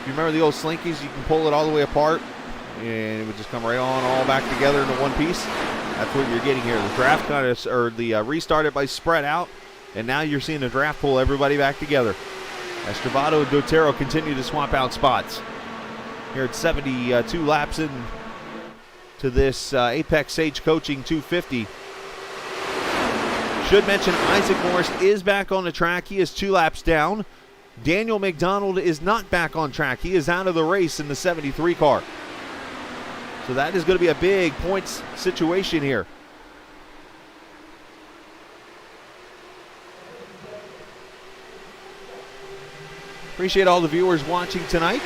You remember the old slinkies? You can pull it all the way apart and it would just come right on all back together into one piece. That's what you're getting here. The draft kind of, or the restart it by spread out, and now you're seeing the draft pull everybody back together. As Stravato and Dotero continue to swap out spots. Here at 72 laps in to this Apex Sage Coaching 250. Should mention Isaac Morse is back on the track. He is 2 laps down. Daniel McDonald is not back on track. He is out of the race in the 73 car. So that is going to be a big points situation here. Appreciate all the viewers watching tonight.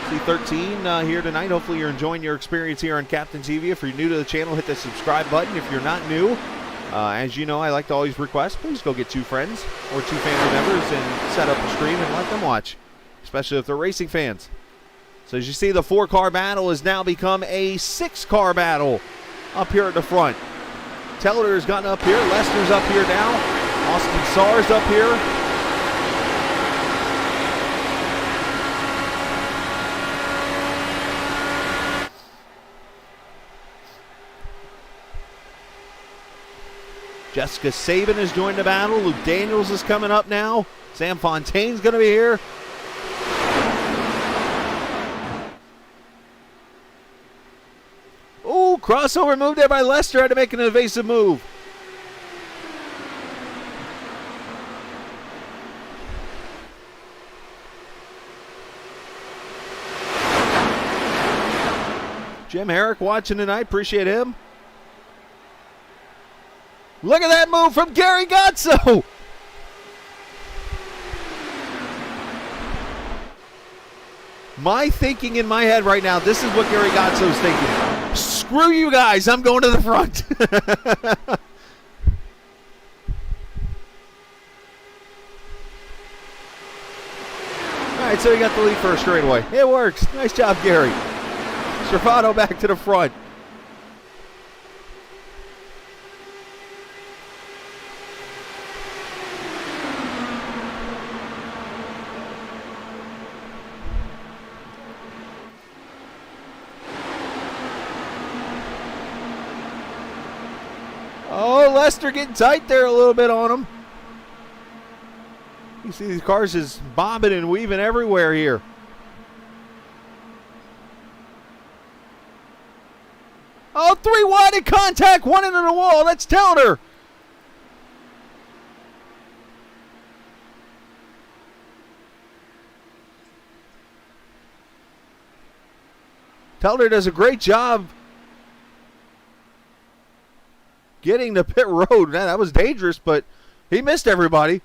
C13 here tonight. Hopefully you're enjoying your experience here on Captain TV. If you're new to the channel, hit the subscribe button. If you're not new, as you know, I like to always request, please go get 2 friends or 2 family members and set up a stream and let them watch, especially if they're racing fans. So as you see, the 4-car battle has now become a 6-car battle up here at the front. Teller has gotten up here. Lester's up here now. Austin Saar's up here. Jessica Sabin has joined the battle. Luke Daniels is coming up now. Sam Fontaine's going to be here. Oh, crossover move there by Lester. Had to make an evasive move. Jim Herrick watching tonight. Appreciate him. Look at that move from Gary Godso. My thinking in my head right now, this is what Gary Godso's thinking. Screw you guys, I'm going to the front. All right, so he got the lead for a straightaway. It works. Nice job, Gary. Stravato back to the front. Oh, Lester getting tight there a little bit on him. You see these cars just bobbing and weaving everywhere here. Oh, 3 wide in contact, 1 into the wall. That's Towner. Telder does a great job getting to pit road. Man, that was dangerous, but he missed everybody.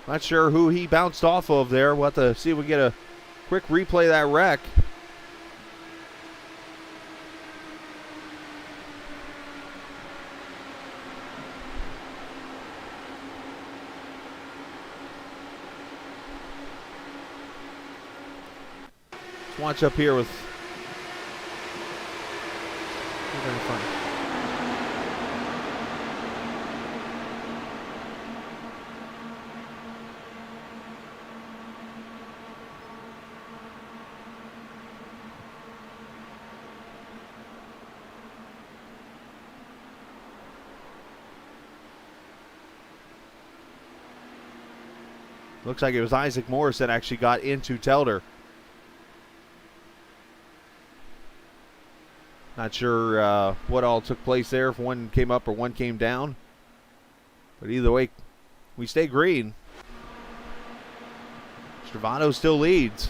Not sure who he bounced off of there. We'll have to see if we get a quick replay of that wreck. Let's watch up here with... Looks like it was Isaac Morse that actually got into Telder. Not sure what all took place there, if one came up or one came down. But either way, we stay green. Stravano still leads.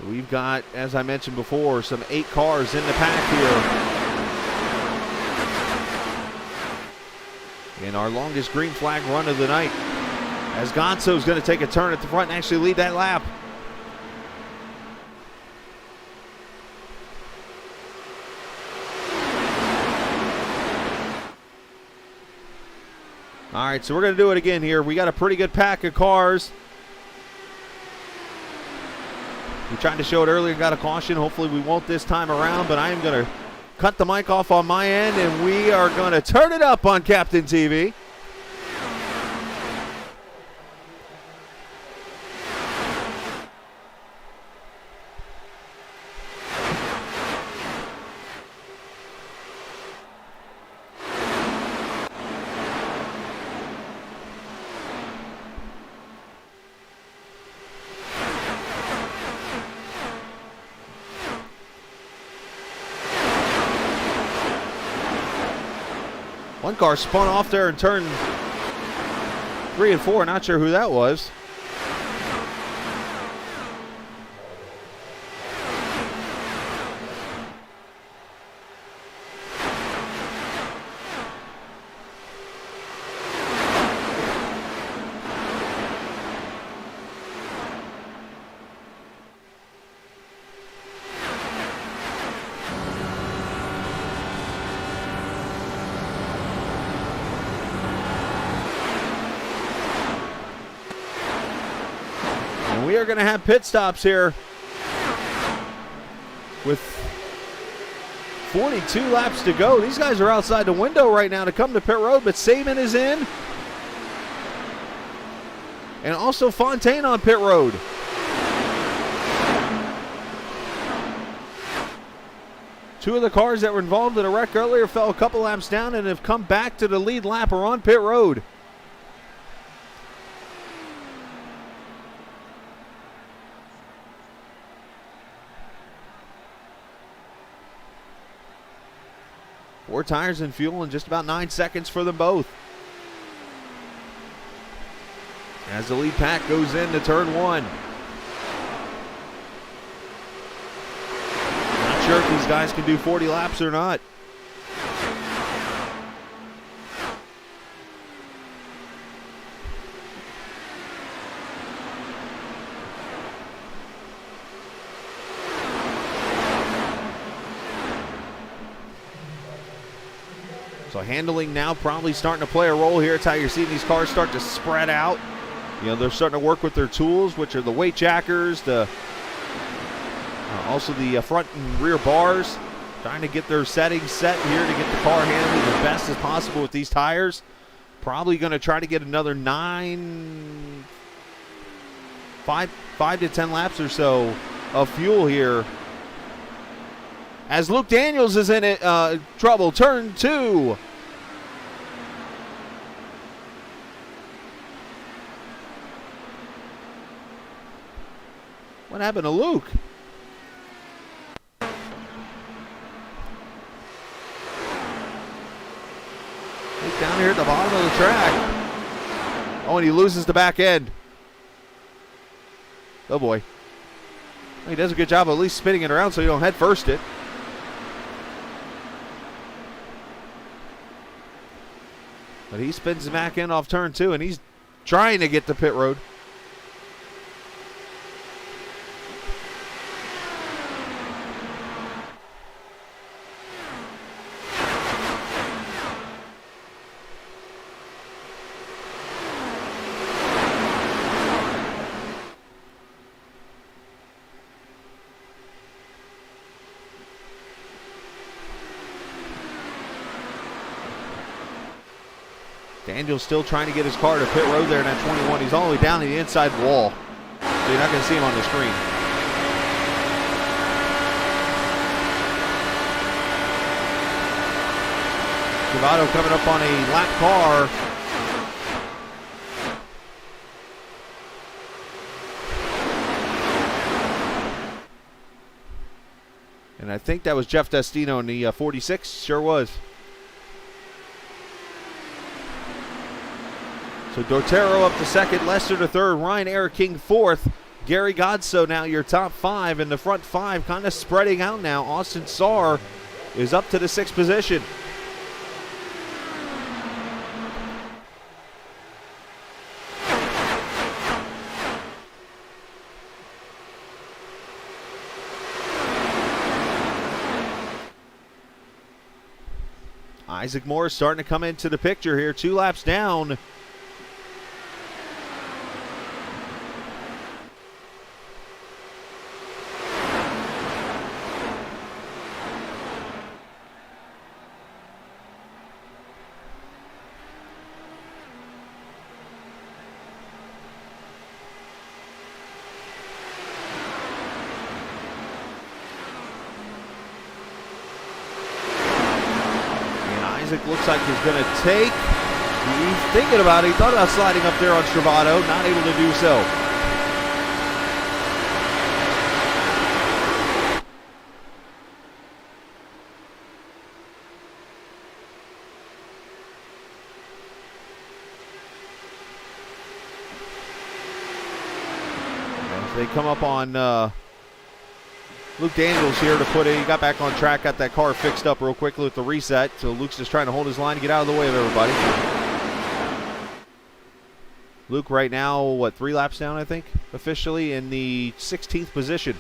We've got, as I mentioned before, some 8 cars in the pack here in our longest green flag run of the night, as Gonzo's going to take a turn at the front and actually lead that lap. All right, so we're going to do it again here. We got a pretty good pack of cars. We tried to show it earlier, got a caution. Hopefully we won't this time around, but I am going to cut the mic off on my end, and we are going to turn it up on Captain TV. One car spun off there in turn 3 and 4. Not sure who that was. We are going to have pit stops here with 42 laps to go. These guys are outside the window right now to come to pit road, but Saban is in. And also Fontaine on pit road. Two of the cars that were involved in a wreck earlier fell a couple laps down and have come back to the lead lap or on pit road. Four tires and fuel in just about 9 seconds for them both. As the lead pack goes into turn 1. Not sure if these guys can do 40 laps or not. So handling now probably starting to play a role here. It's how you're seeing these cars start to spread out. You know, they're starting to work with their tools, which are the weight jackers, the Also the front and rear bars, trying to get their settings set here to get the car handling as best as possible with these tires. Probably going to try to get another 5 to 10 laps or so of fuel here. As Luke Daniels is in trouble, turn 2. What happened to Luke? He's down here at the bottom of the track. Oh, and he loses the back end. Oh boy. He does a good job of at least spinning it around so you don't head first it. But he spins the back end off turn 2, and he's trying to get to pit road. Daniel's still trying to get his car to pit road there in that 21. He's all the way down to the inside wall, so you're not going to see him on the screen. Travato coming up on a lap car. And I think that was Jeff Destino in the 46. Sure was. So Dortero up to second, Lester to third, Ryan Eric King fourth, Gary Godso now your top 5, and the front 5 kind of spreading out now. Austin Sarr is up to the 6th position. Isaac Morse starting to come into the picture here, 2 laps down. Isaac looks like he's going to take. He's thinking about it. He thought about sliding up there on Travato, not able to do so. As they come up on Luke Daniels here to put in. He got back on track, got that car fixed up real quickly with the reset. So Luke's just trying to hold his line to get out of the way of everybody. Luke right now, what, 3 laps down, I think, officially in the 16th position.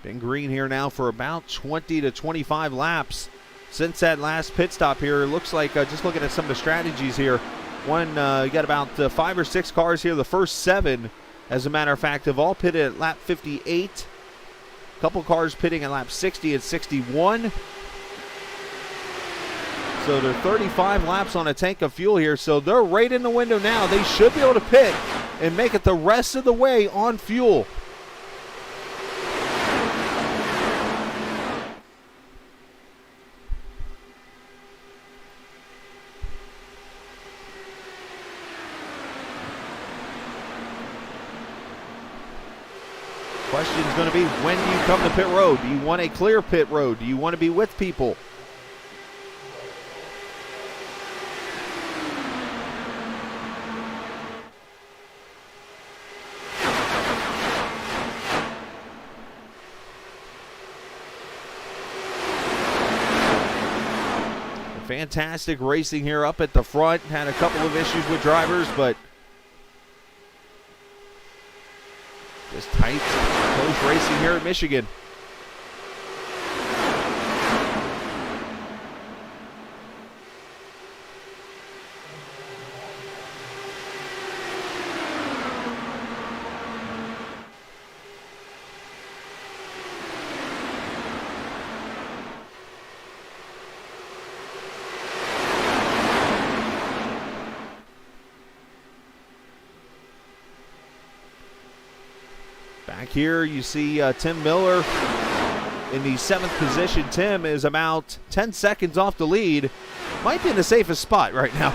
Been green here now for about 20 to 25 laps since that last pit stop here. It looks like, just looking at some of the strategies here, you got about 5 or 6 cars here. The first 7, as a matter of fact, have all pitted at lap 58. A couple cars pitting at lap 60 and 61. So they're 35 laps on a tank of fuel here. So they're right in the window now. They should be able to pit and make it the rest of the way on fuel. Question is going to be, when do you come to pit road? Do you want a clear pit road? Do you want to be with people? Fantastic racing here up at the front. Had a couple of issues with drivers, but just tight, close racing here at Michigan. Back here, you see Tim Miller in the 7th position. Tim is about 10 seconds off the lead. Might be in the safest spot right now.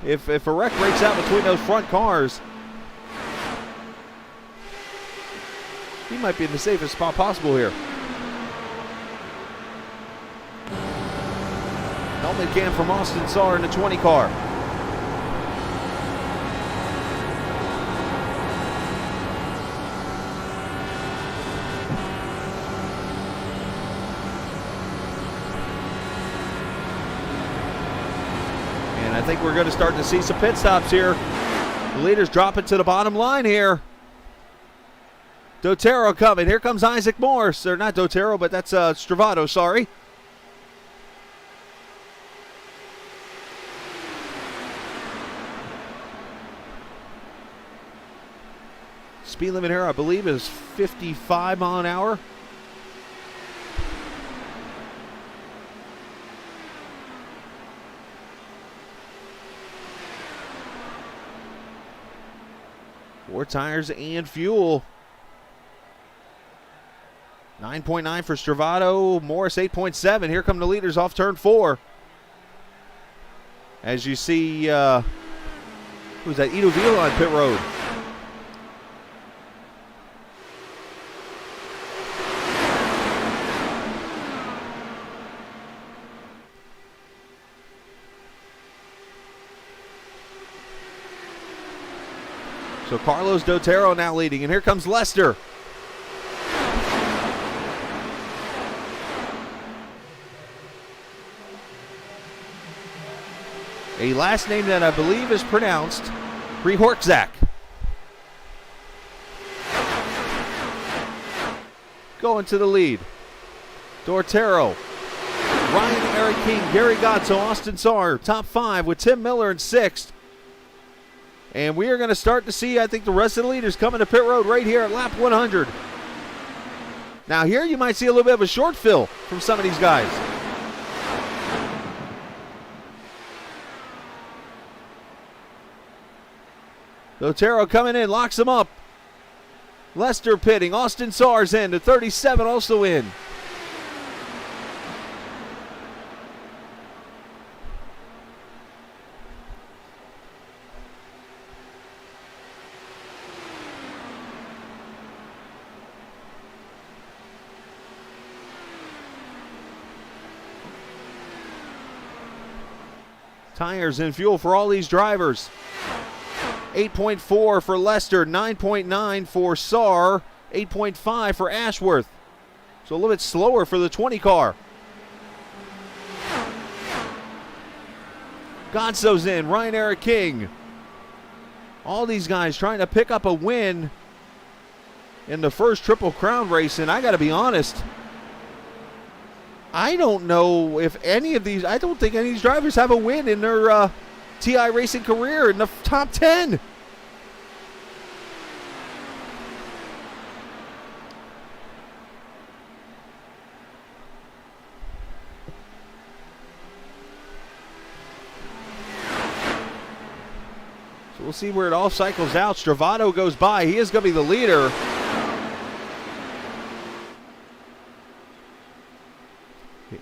If a wreck breaks out between those front cars, he might be in the safest spot possible here. Helmet cam from Austin Saar in the 20 car. I think we're going to start to see some pit stops here. The leaders dropping to the bottom line here. Dotero coming. Here comes Isaac Morse. Or not Dotero, but that's Stravato, sorry. Speed limit here, I believe, is 55 miles an hour. Four tires and fuel. 9.9 for Stravato. Morris 8.7. Here come the leaders off turn 4. As you see, who's that? Ido Vila on pit road. So Carlos Dotero now leading, and here comes Lester. A last name that I believe is pronounced Rehorczak. Going to the lead. Dotero, Ryan Eric King, Gary Gotzo, Austin Saar, top 5 with Tim Miller in 6th. And we are going to start to see, I think, the rest of the leaders coming to pit road right here at lap 100. Now here you might see a little bit of a short fill from some of these guys. Dotero coming in, locks him up. Lester pitting, Austin Saar's in, the 37 also in. Tires and fuel for all these drivers. 8.4 for Lester, 9.9 for Saar, 8.5 for Ashworth. So a little bit slower for the 20 car. Godso's in, Ryan Eric King. All these guys trying to pick up a win in the first Triple Crown race, and I got to be honest, I don't know if any of these, I don't think any of these drivers have a win in their TI racing career in the top 10. So we'll see where it all cycles out. Stravato goes by. He is going to be the leader.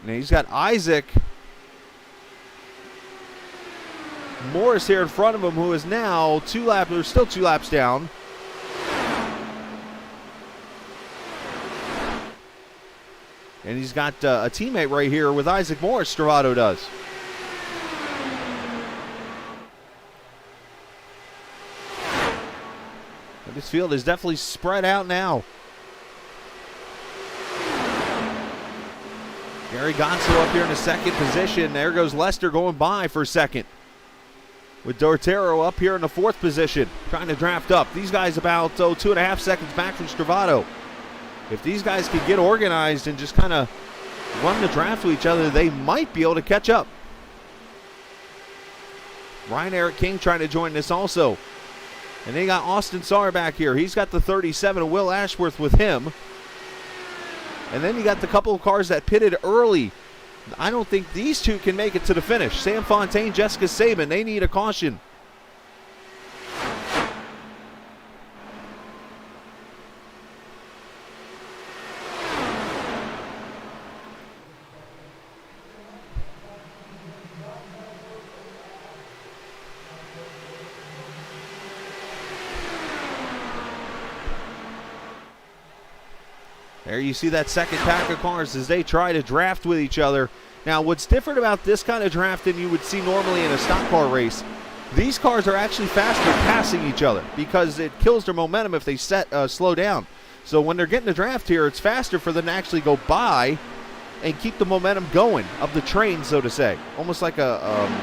Now he's got Isaac Morris here in front of him, who is now still two laps down. And he's got a teammate right here with Isaac Morris, Stravato does. But this field is definitely spread out now. Gary Gonzo up here in the second position. There goes Lester going by for second. With Dortero up here in the fourth position, trying to draft up. These guys about 2.5 seconds back from Stravato. If these guys can get organized and just kind of run the draft with each other, they might be able to catch up. Ryan Eric King trying to join this also. And they got Austin Sauer back here. He's got the 37 of Will Ashworth with him. And then you got the couple of cars that pitted early. I don't think these two can make it to the finish. Sam Fontaine, Jessica Saban, they need a caution. There you see that second pack of cars as they try to draft with each other. Now, what's different about this kind of draft than you would see normally in a stock car race, these cars are actually faster passing each other because it kills their momentum if they slow down. So when they're getting the draft here, it's faster for them to actually go by and keep the momentum going of the train, so to say. Almost like and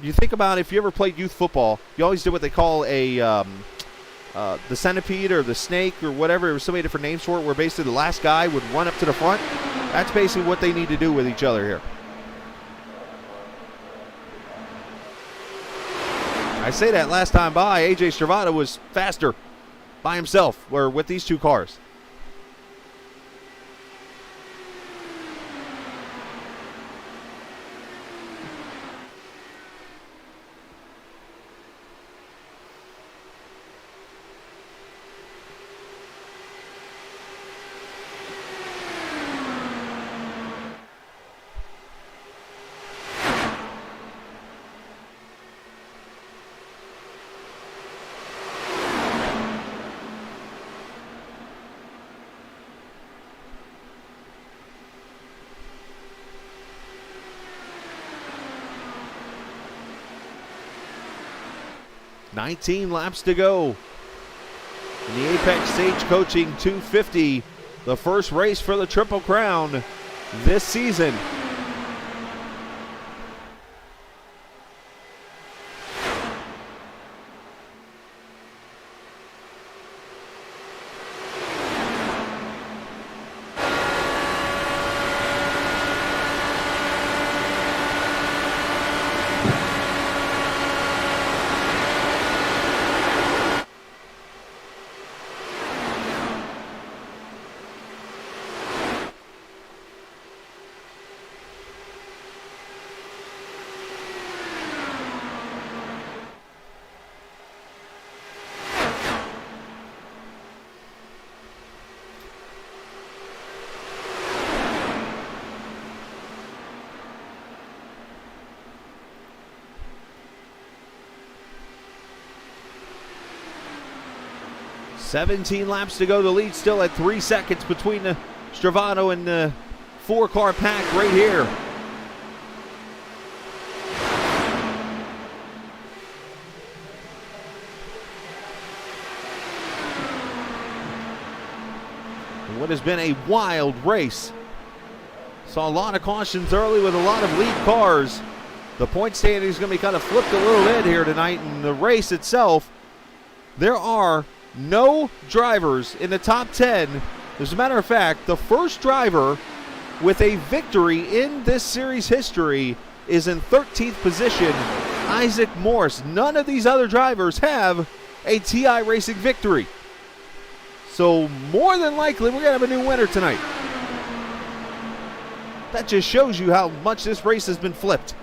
you think about if you ever played youth football, you always did what they call the centipede or the snake or whatever. There was so many different names for it where basically the last guy would run up to the front. That's basically what they need to do with each other here. I say that last time by, AJ Stravato was faster by himself or with these two cars. $19 laps to go in the Apex Stage Coaching 250, the first race for the Triple Crown this season. $17 laps to go. The lead still at 3 seconds between the Stravato and the 4-car pack right here. What has been a wild race. Saw a lot of cautions early with a lot of lead cars. The point standing is going to be kind of flipped a little bit here tonight. In the race itself, there are no drivers in the top 10. As a matter of fact, the first driver with a victory in this series history is in 13th position, Isaac Morse. None of these other drivers have a TI Racing victory. So more than likely, we're going to have a new winner tonight. That just shows you how much this race has been flipped.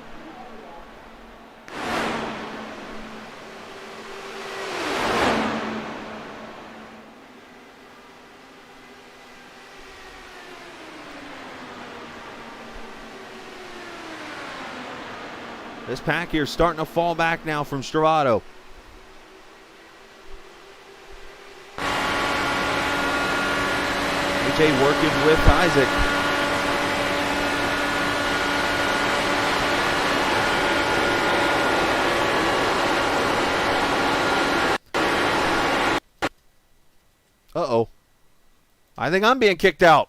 This pack here starting to fall back now from Stravato. AJ working with Isaac. Uh-oh. I think I'm being kicked out.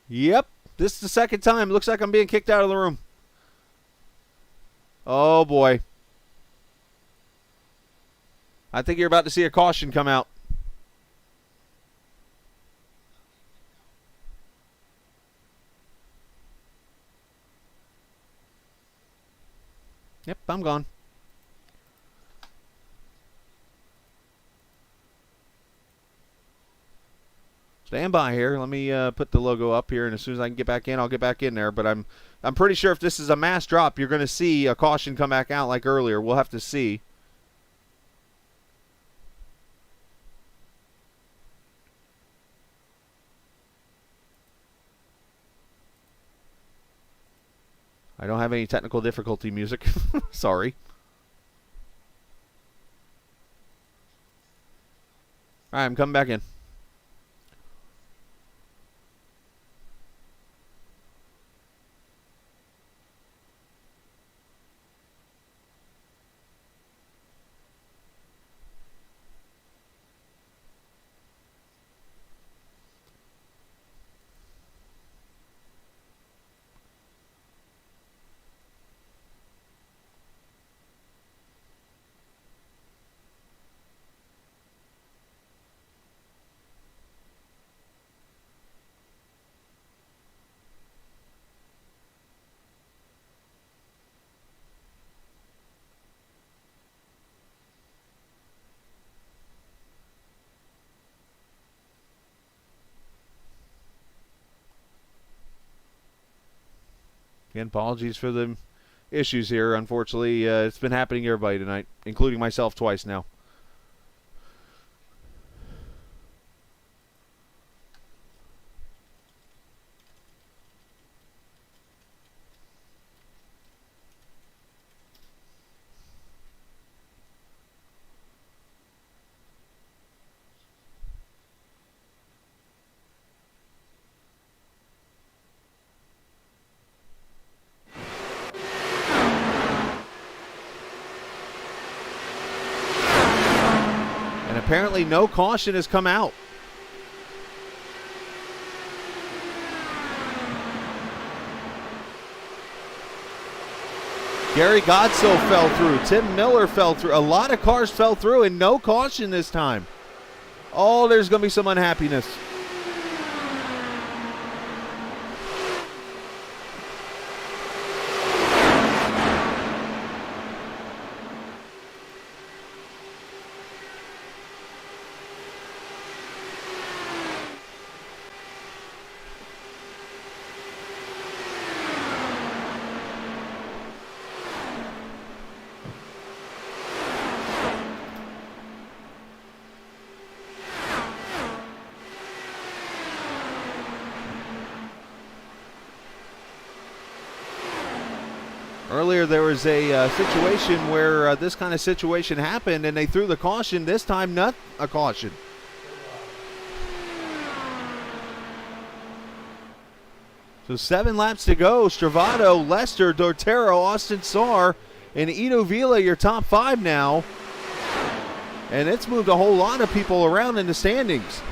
Yep. This is the second time. Looks like I'm being kicked out of the room. Oh, boy. I think you're about to see a caution come out. Yep, I'm gone. Stand by here. Let me put the logo up here, and as soon as I can get back in, I'll get back in there. But I'm pretty sure if this is a mass drop, you're going to see a caution come back out like earlier. We'll have to see. I don't have any technical difficulty music. Sorry. All right, I'm coming back in. Again, apologies for the issues here. Unfortunately, it's been happening to everybody tonight, including myself twice now. Apparently no caution has come out. Gary Godso fell through. Tim Miller fell through. A lot of cars fell through and no caution this time. Oh, there's going to be some unhappiness. Earlier there was a situation where this kind of situation happened and they threw the caution. This time not a caution. So 7 laps to go. Stravato, Lester, Dortero, Austin Saar, and Ito Vila, your top 5 now. And it's moved a whole lot of people around in the standings.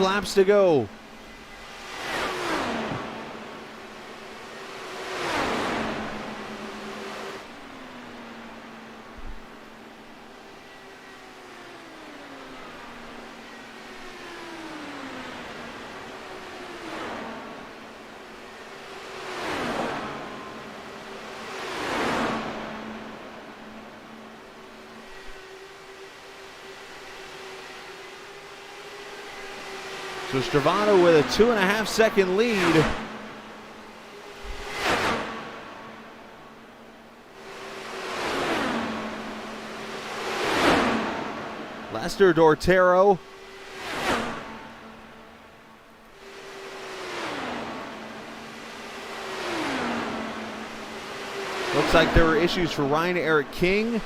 Laps to go. So Stravano with a 2.5-second lead. Lester Dortero. Looks like there were issues for Ryan Eric King.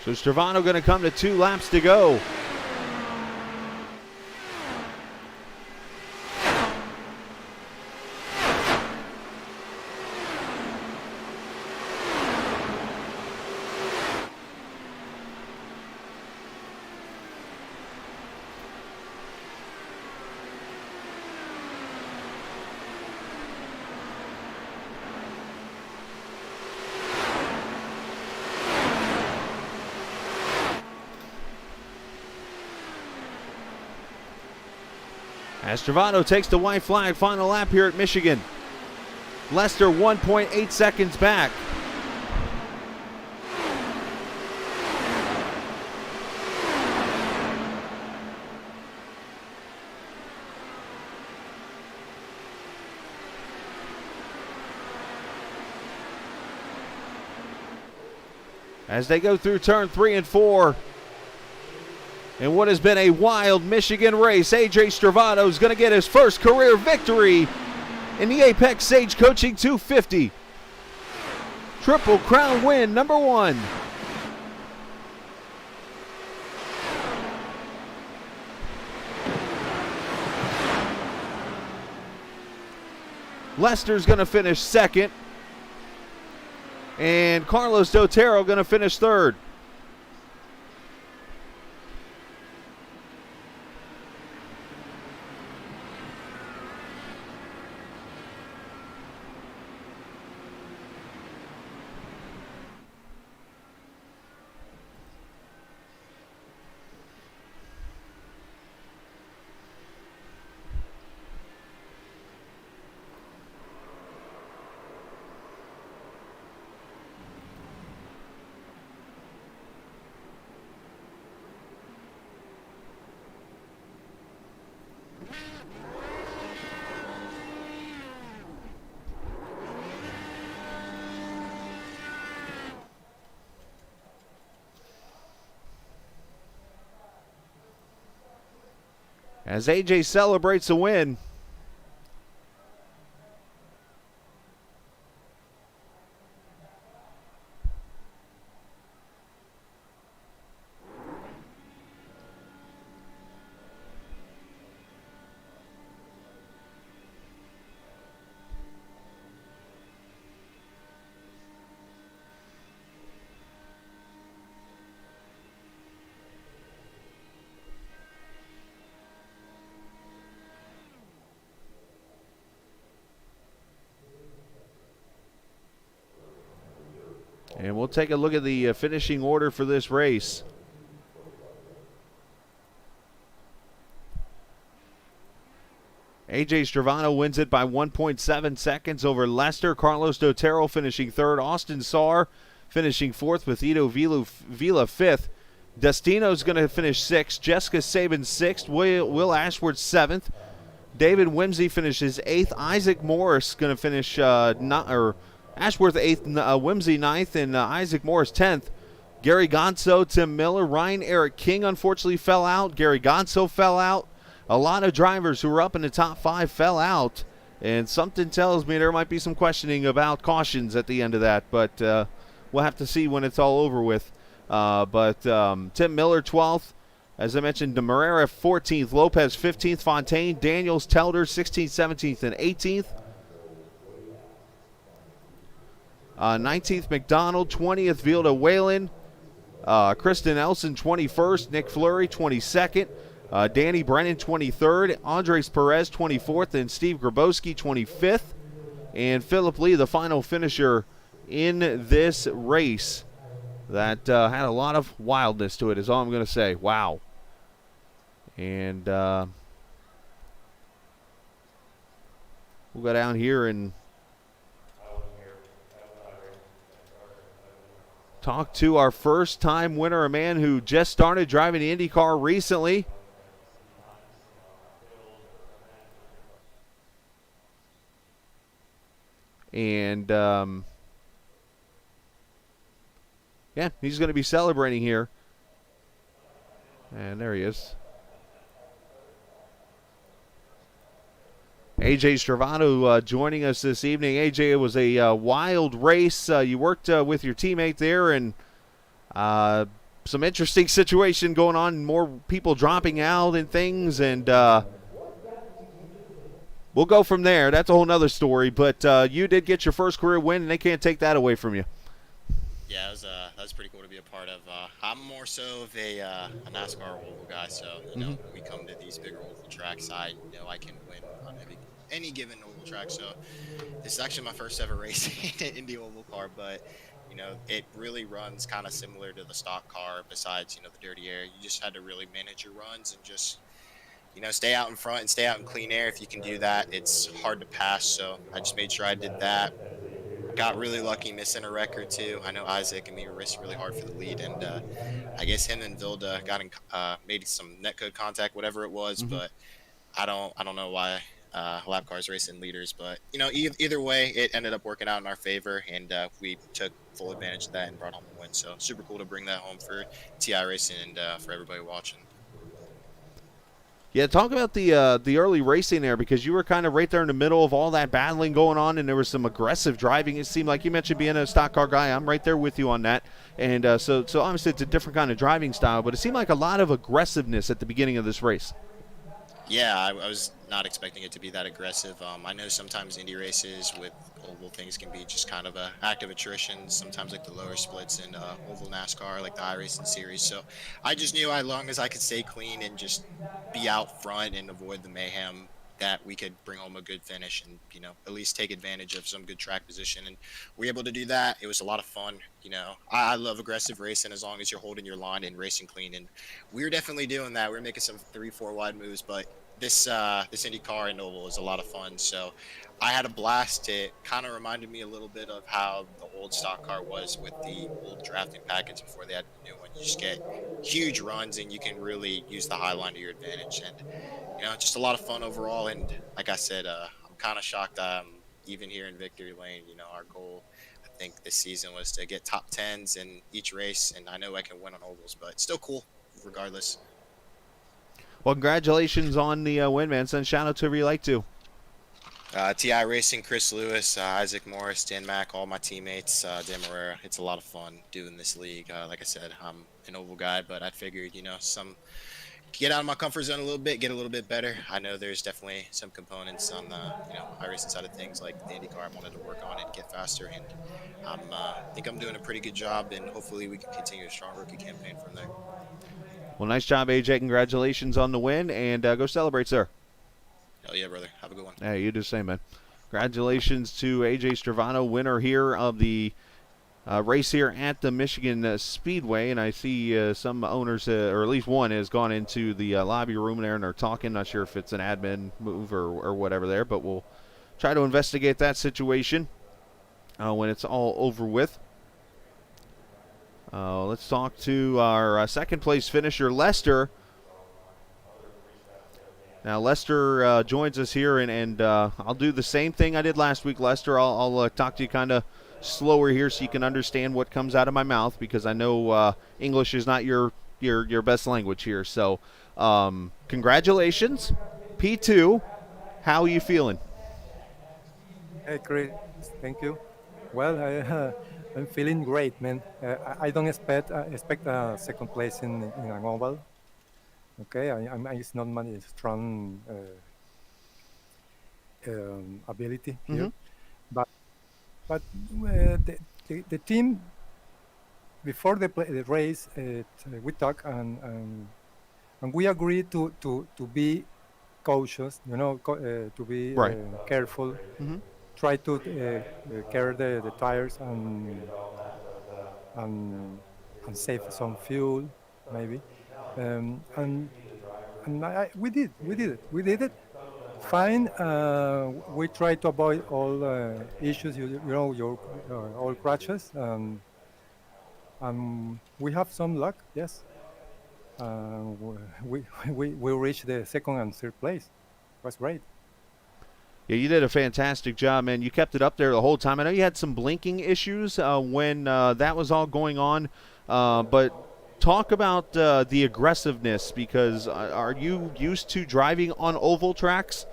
So Stravano going to come to 2 laps to go. As Stravano takes the white flag, final lap here at Michigan. Lester 1.8 seconds back. As they go through turn 3 and 4. In what has been a wild Michigan race, AJ Stravano is going to get his first career victory in the Apex Sage Coaching 250. Triple Crown win number 1. Lester's going to finish second. And Carlos Dotero going to finish third. As AJ celebrates a win. And we'll take a look at the finishing order for this race. AJ Stravano wins it by 1.7 seconds over Lester. Carlos Dotero finishing third. Austin Saar finishing fourth with Ito Vila fifth. Destino's going to finish sixth. Jessica Sabin sixth. Will Ashworth seventh. David Wimsey finishes eighth. Isaac Morris going to finish Ashworth 8th, Wimsey 9th, and Isaac Morris 10th. Gary Gonzo, Tim Miller, Ryan Eric King unfortunately fell out. Gary Gonzo fell out. A lot of drivers who were up in the top 5 fell out. And something tells me there might be some questioning about cautions at the end of that. But we'll have to see when it's all over with. Tim Miller 12th. As I mentioned, Demerara 14th. Lopez 15th. Fontaine, Daniels, Telder 16th, 17th, and 18th. 19th McDonald, 20th Vilda Whalen, Kristen Elson 21st, Nick Fleury 22nd, Danny Brennan 23rd, Andres Perez 24th, and Steve Grabowski 25th. And Philip Lee, the final finisher in this race that had a lot of wildness to it, is all I'm going to say. Wow. And we'll go down here and talk to our first-time winner, a man who just started driving the Indy car recently. And, yeah, he's going to be celebrating here. And there he is. AJ Stravano joining us this evening. AJ, it was a wild race. You worked with your teammate there, and some interesting situation going on, more people dropping out and things, and we'll go from there. That's a whole nother story, but you did get your first career win, and they can't take that away from you. Yeah, that was pretty cool to be a part of. I'm more so of a NASCAR oval guy, so when we come to these bigger oval tracks, I know I can win on any given oval track. So this is actually my first ever race in an Indy oval car, but it really runs kind of similar to the stock car. Besides the dirty air, you just had to really manage your runs and just stay out in front and stay out in clean air. If you can do that, it's hard to pass. So I just made sure I did that. Got really lucky missing a wreck or two. I know Isaac and me were racing really hard for the lead, and I guess him and Vilda got made some netcode contact, whatever it was. But I don't know why lap cars racing leaders. But either way, it ended up working out in our favor, and we took full advantage of that and brought home a win. So super cool to bring that home for TI Racing and for everybody watching. Yeah, talk about the early racing there, because you were kind of right there in the middle of all that battling going on, and there was some aggressive driving. It seemed like you mentioned being a stock car guy. I'm right there with you on that. And so obviously it's a different kind of driving style, but it seemed like a lot of aggressiveness at the beginning of this race. Yeah, I was not expecting it to be that aggressive. I know sometimes Indy races with oval things can be just kind of a active attrition, sometimes like the lower splits in oval NASCAR, like the iRacing series. So I just knew as long as I could stay clean and just be out front and avoid the mayhem, that we could bring home a good finish and at least take advantage of some good track position. And we were able to do that. It was a lot of fun. I love aggressive racing as long as you're holding your line and racing clean, and we were definitely doing that. We were making some 3-4 wide moves, but this Indy car and oval is a lot of fun. So I had a blast. It kind of reminded me a little bit of how the old stock car was with the old drafting package before they had the new one. You just get huge runs and you can really use the high line to your advantage, and just a lot of fun overall. And like I said, I'm kind of shocked even here in victory lane. Our goal, I think, this season was to get top 10s in each race, and I know I can win on ovals, but it's still cool regardless. Well, congratulations on the win, man. Send shout out to whoever you like to. TI Racing, Chris Lewis, Isaac Morris, Dan Mack, all my teammates, Dan Morera. It's a lot of fun doing this league. Like I said, I'm an oval guy, but I figured, get out of my comfort zone a little bit, get a little bit better. I know there's definitely some components on the iRacing side of things, like the Indy car I wanted to work on and get faster, and I think I'm doing a pretty good job, and hopefully we can continue a strong rookie campaign from there. Well, nice job, AJ. Congratulations on the win, and go celebrate, sir. Hell yeah, brother. Have a good one. Hey, you do the same, man. Congratulations to AJ Stravano, winner here of the race here at the Michigan Speedway. And I see some owners, or at least one, has gone into the lobby room there, and they're talking. Not sure if it's an admin move or whatever there, but we'll try to investigate that situation when it's all over with. Let's talk to our second place finisher, Lester. Now, Lester joins us here, and I'll do the same thing I did last week, Lester. I'll talk to you kind of slower here so you can understand what comes out of my mouth, because I know English is not your best language here. So, congratulations, P2. How are you feeling? Hey, Chris. Thank you. Well, I'm feeling great, man. I don't expect a second place in an oval. Okay, it's not my strong ability here, but but the team before the race, we talk and we agree to be cautious, to be Right. careful, Hmm. try to carry the tires and and save some fuel, maybe. And we did it. Fine. We try to avoid all issues, your all crashes, and we have some luck. Yes, we reached the second and third place. It was great. Yeah, you did a fantastic job, man. You kept it up there the whole time. I know you had some blinking issues when that was all going on, but talk about the aggressiveness, because are you used to driving on oval tracks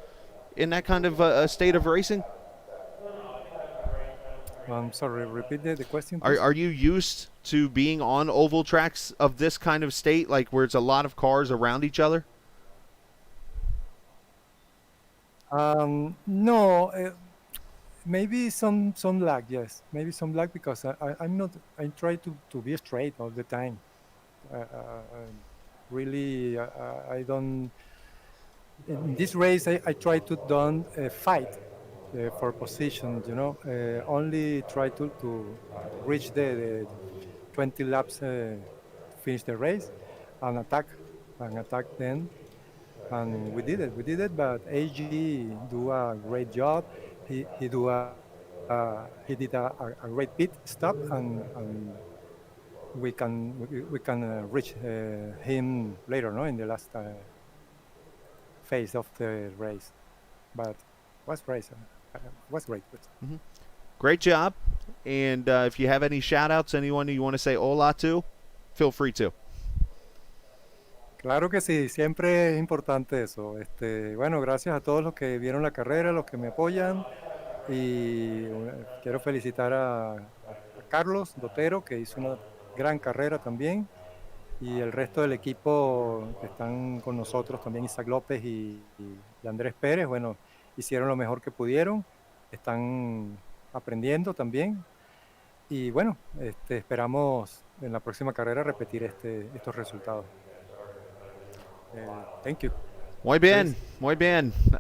in that kind of state of racing? I'm sorry. Repeat the question, Are, please. are you used to being on oval tracks of this kind of state, like where it's a lot of cars around each other? No, maybe some lag. Yes, maybe some lag because I'm not. I try to be straight all the time. Really, I don't. In this race, I try to don't fight for position. Only try to reach the 20 laps to finish the race and attack then. And we did it. We did it. But AG do a great job. He did a great pit stop, and we can reach him later, no, in the last phase of the race. But was race was great. Great job. And if you have any shout-outs, anyone you want to say hola to, feel free to. Claro que sí, siempre es importante eso. Bueno, gracias a todos los que vieron la carrera, los que me apoyan. Y quiero felicitar a Carlos Dotero, que hizo una gran carrera también. Y el resto del equipo que están con nosotros, también Isaac López y Andrés Pérez, bueno, hicieron lo mejor que pudieron. Están aprendiendo también. Y bueno, esperamos en la próxima carrera repetir estos resultados. Thank you. Muy bien,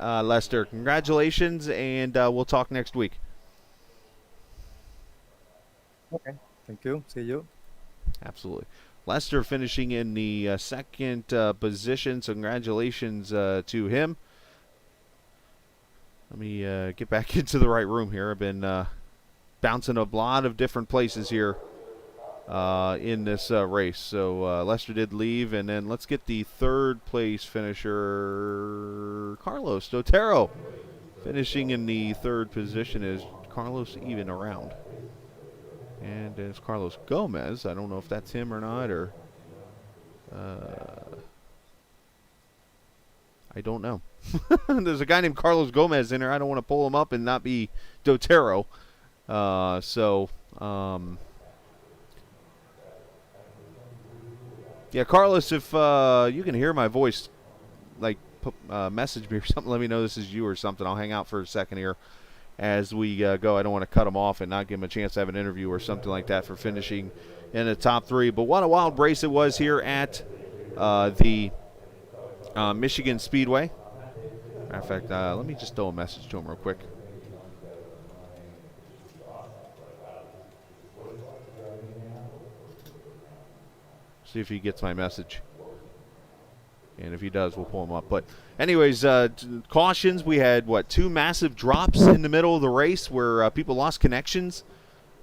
Lester. Congratulations, and we'll talk next week. Okay. Thank you. See you. Absolutely. Lester finishing in the second position, so congratulations to him. Let me get back into the right room here. I've been bouncing a lot of different places here in this race. So Lester did leave, and then let's get the third place finisher, Carlos Dotero, finishing in the third position. Is Carlos even around? And it's Carlos Gomez. I don't know if that's him or not, or I don't know. There's a guy named Carlos Gomez in there. I don't want to pull him up and not be Dotero. Yeah, Carlos, if you can hear my voice, like message me or something, let me know this is you or something. I'll hang out for a second here as we go. I don't want to cut him off and not give him a chance to have an interview or something like that for finishing in the top three. But what a wild race it was here at the Michigan Speedway. Matter of fact, let me just throw a message to him real quick. See if he gets my message. And if he does, we'll pull him up. But anyways, cautions. We had, two massive drops in the middle of the race where people lost connections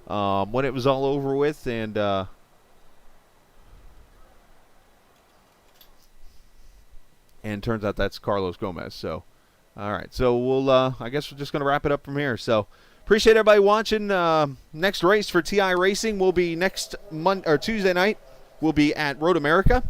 when it was all over with. And turns out that's Carlos Gomez. So, all right. So, we'll, I guess we're just going to wrap it up from here. So, appreciate everybody watching. Next race for TI Racing will be next Tuesday night. We'll be at Road America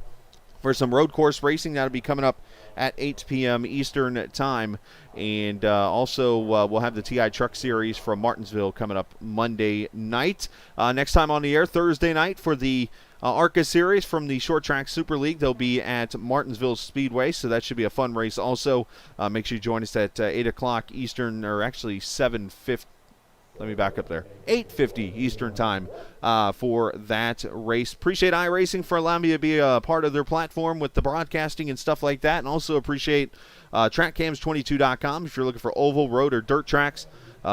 for some road course racing. That'll be coming up at 8 p.m. Eastern time. And also we'll have the TI Truck Series from Martinsville coming up Monday night. Next time on the air, Thursday night for the ARCA Series from the Short Track Super League. They'll be at Martinsville Speedway, so that should be a fun race also. Make sure you join us at 8 o'clock Eastern, or actually 7:50. Let me back up there. 8:50 Eastern Time for that race. Appreciate iRacing for allowing me to be a part of their platform with the broadcasting and stuff like that, and also appreciate TrackCams22.com. If you're looking for oval, road, or dirt tracks,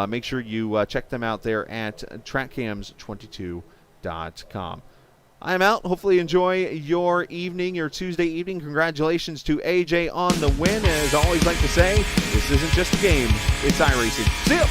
make sure you check them out there at TrackCams22.com. I am out. Hopefully enjoy your evening, your Tuesday evening. Congratulations to AJ on the win. As I always like to say, this isn't just a game, it's iRacing. See ya!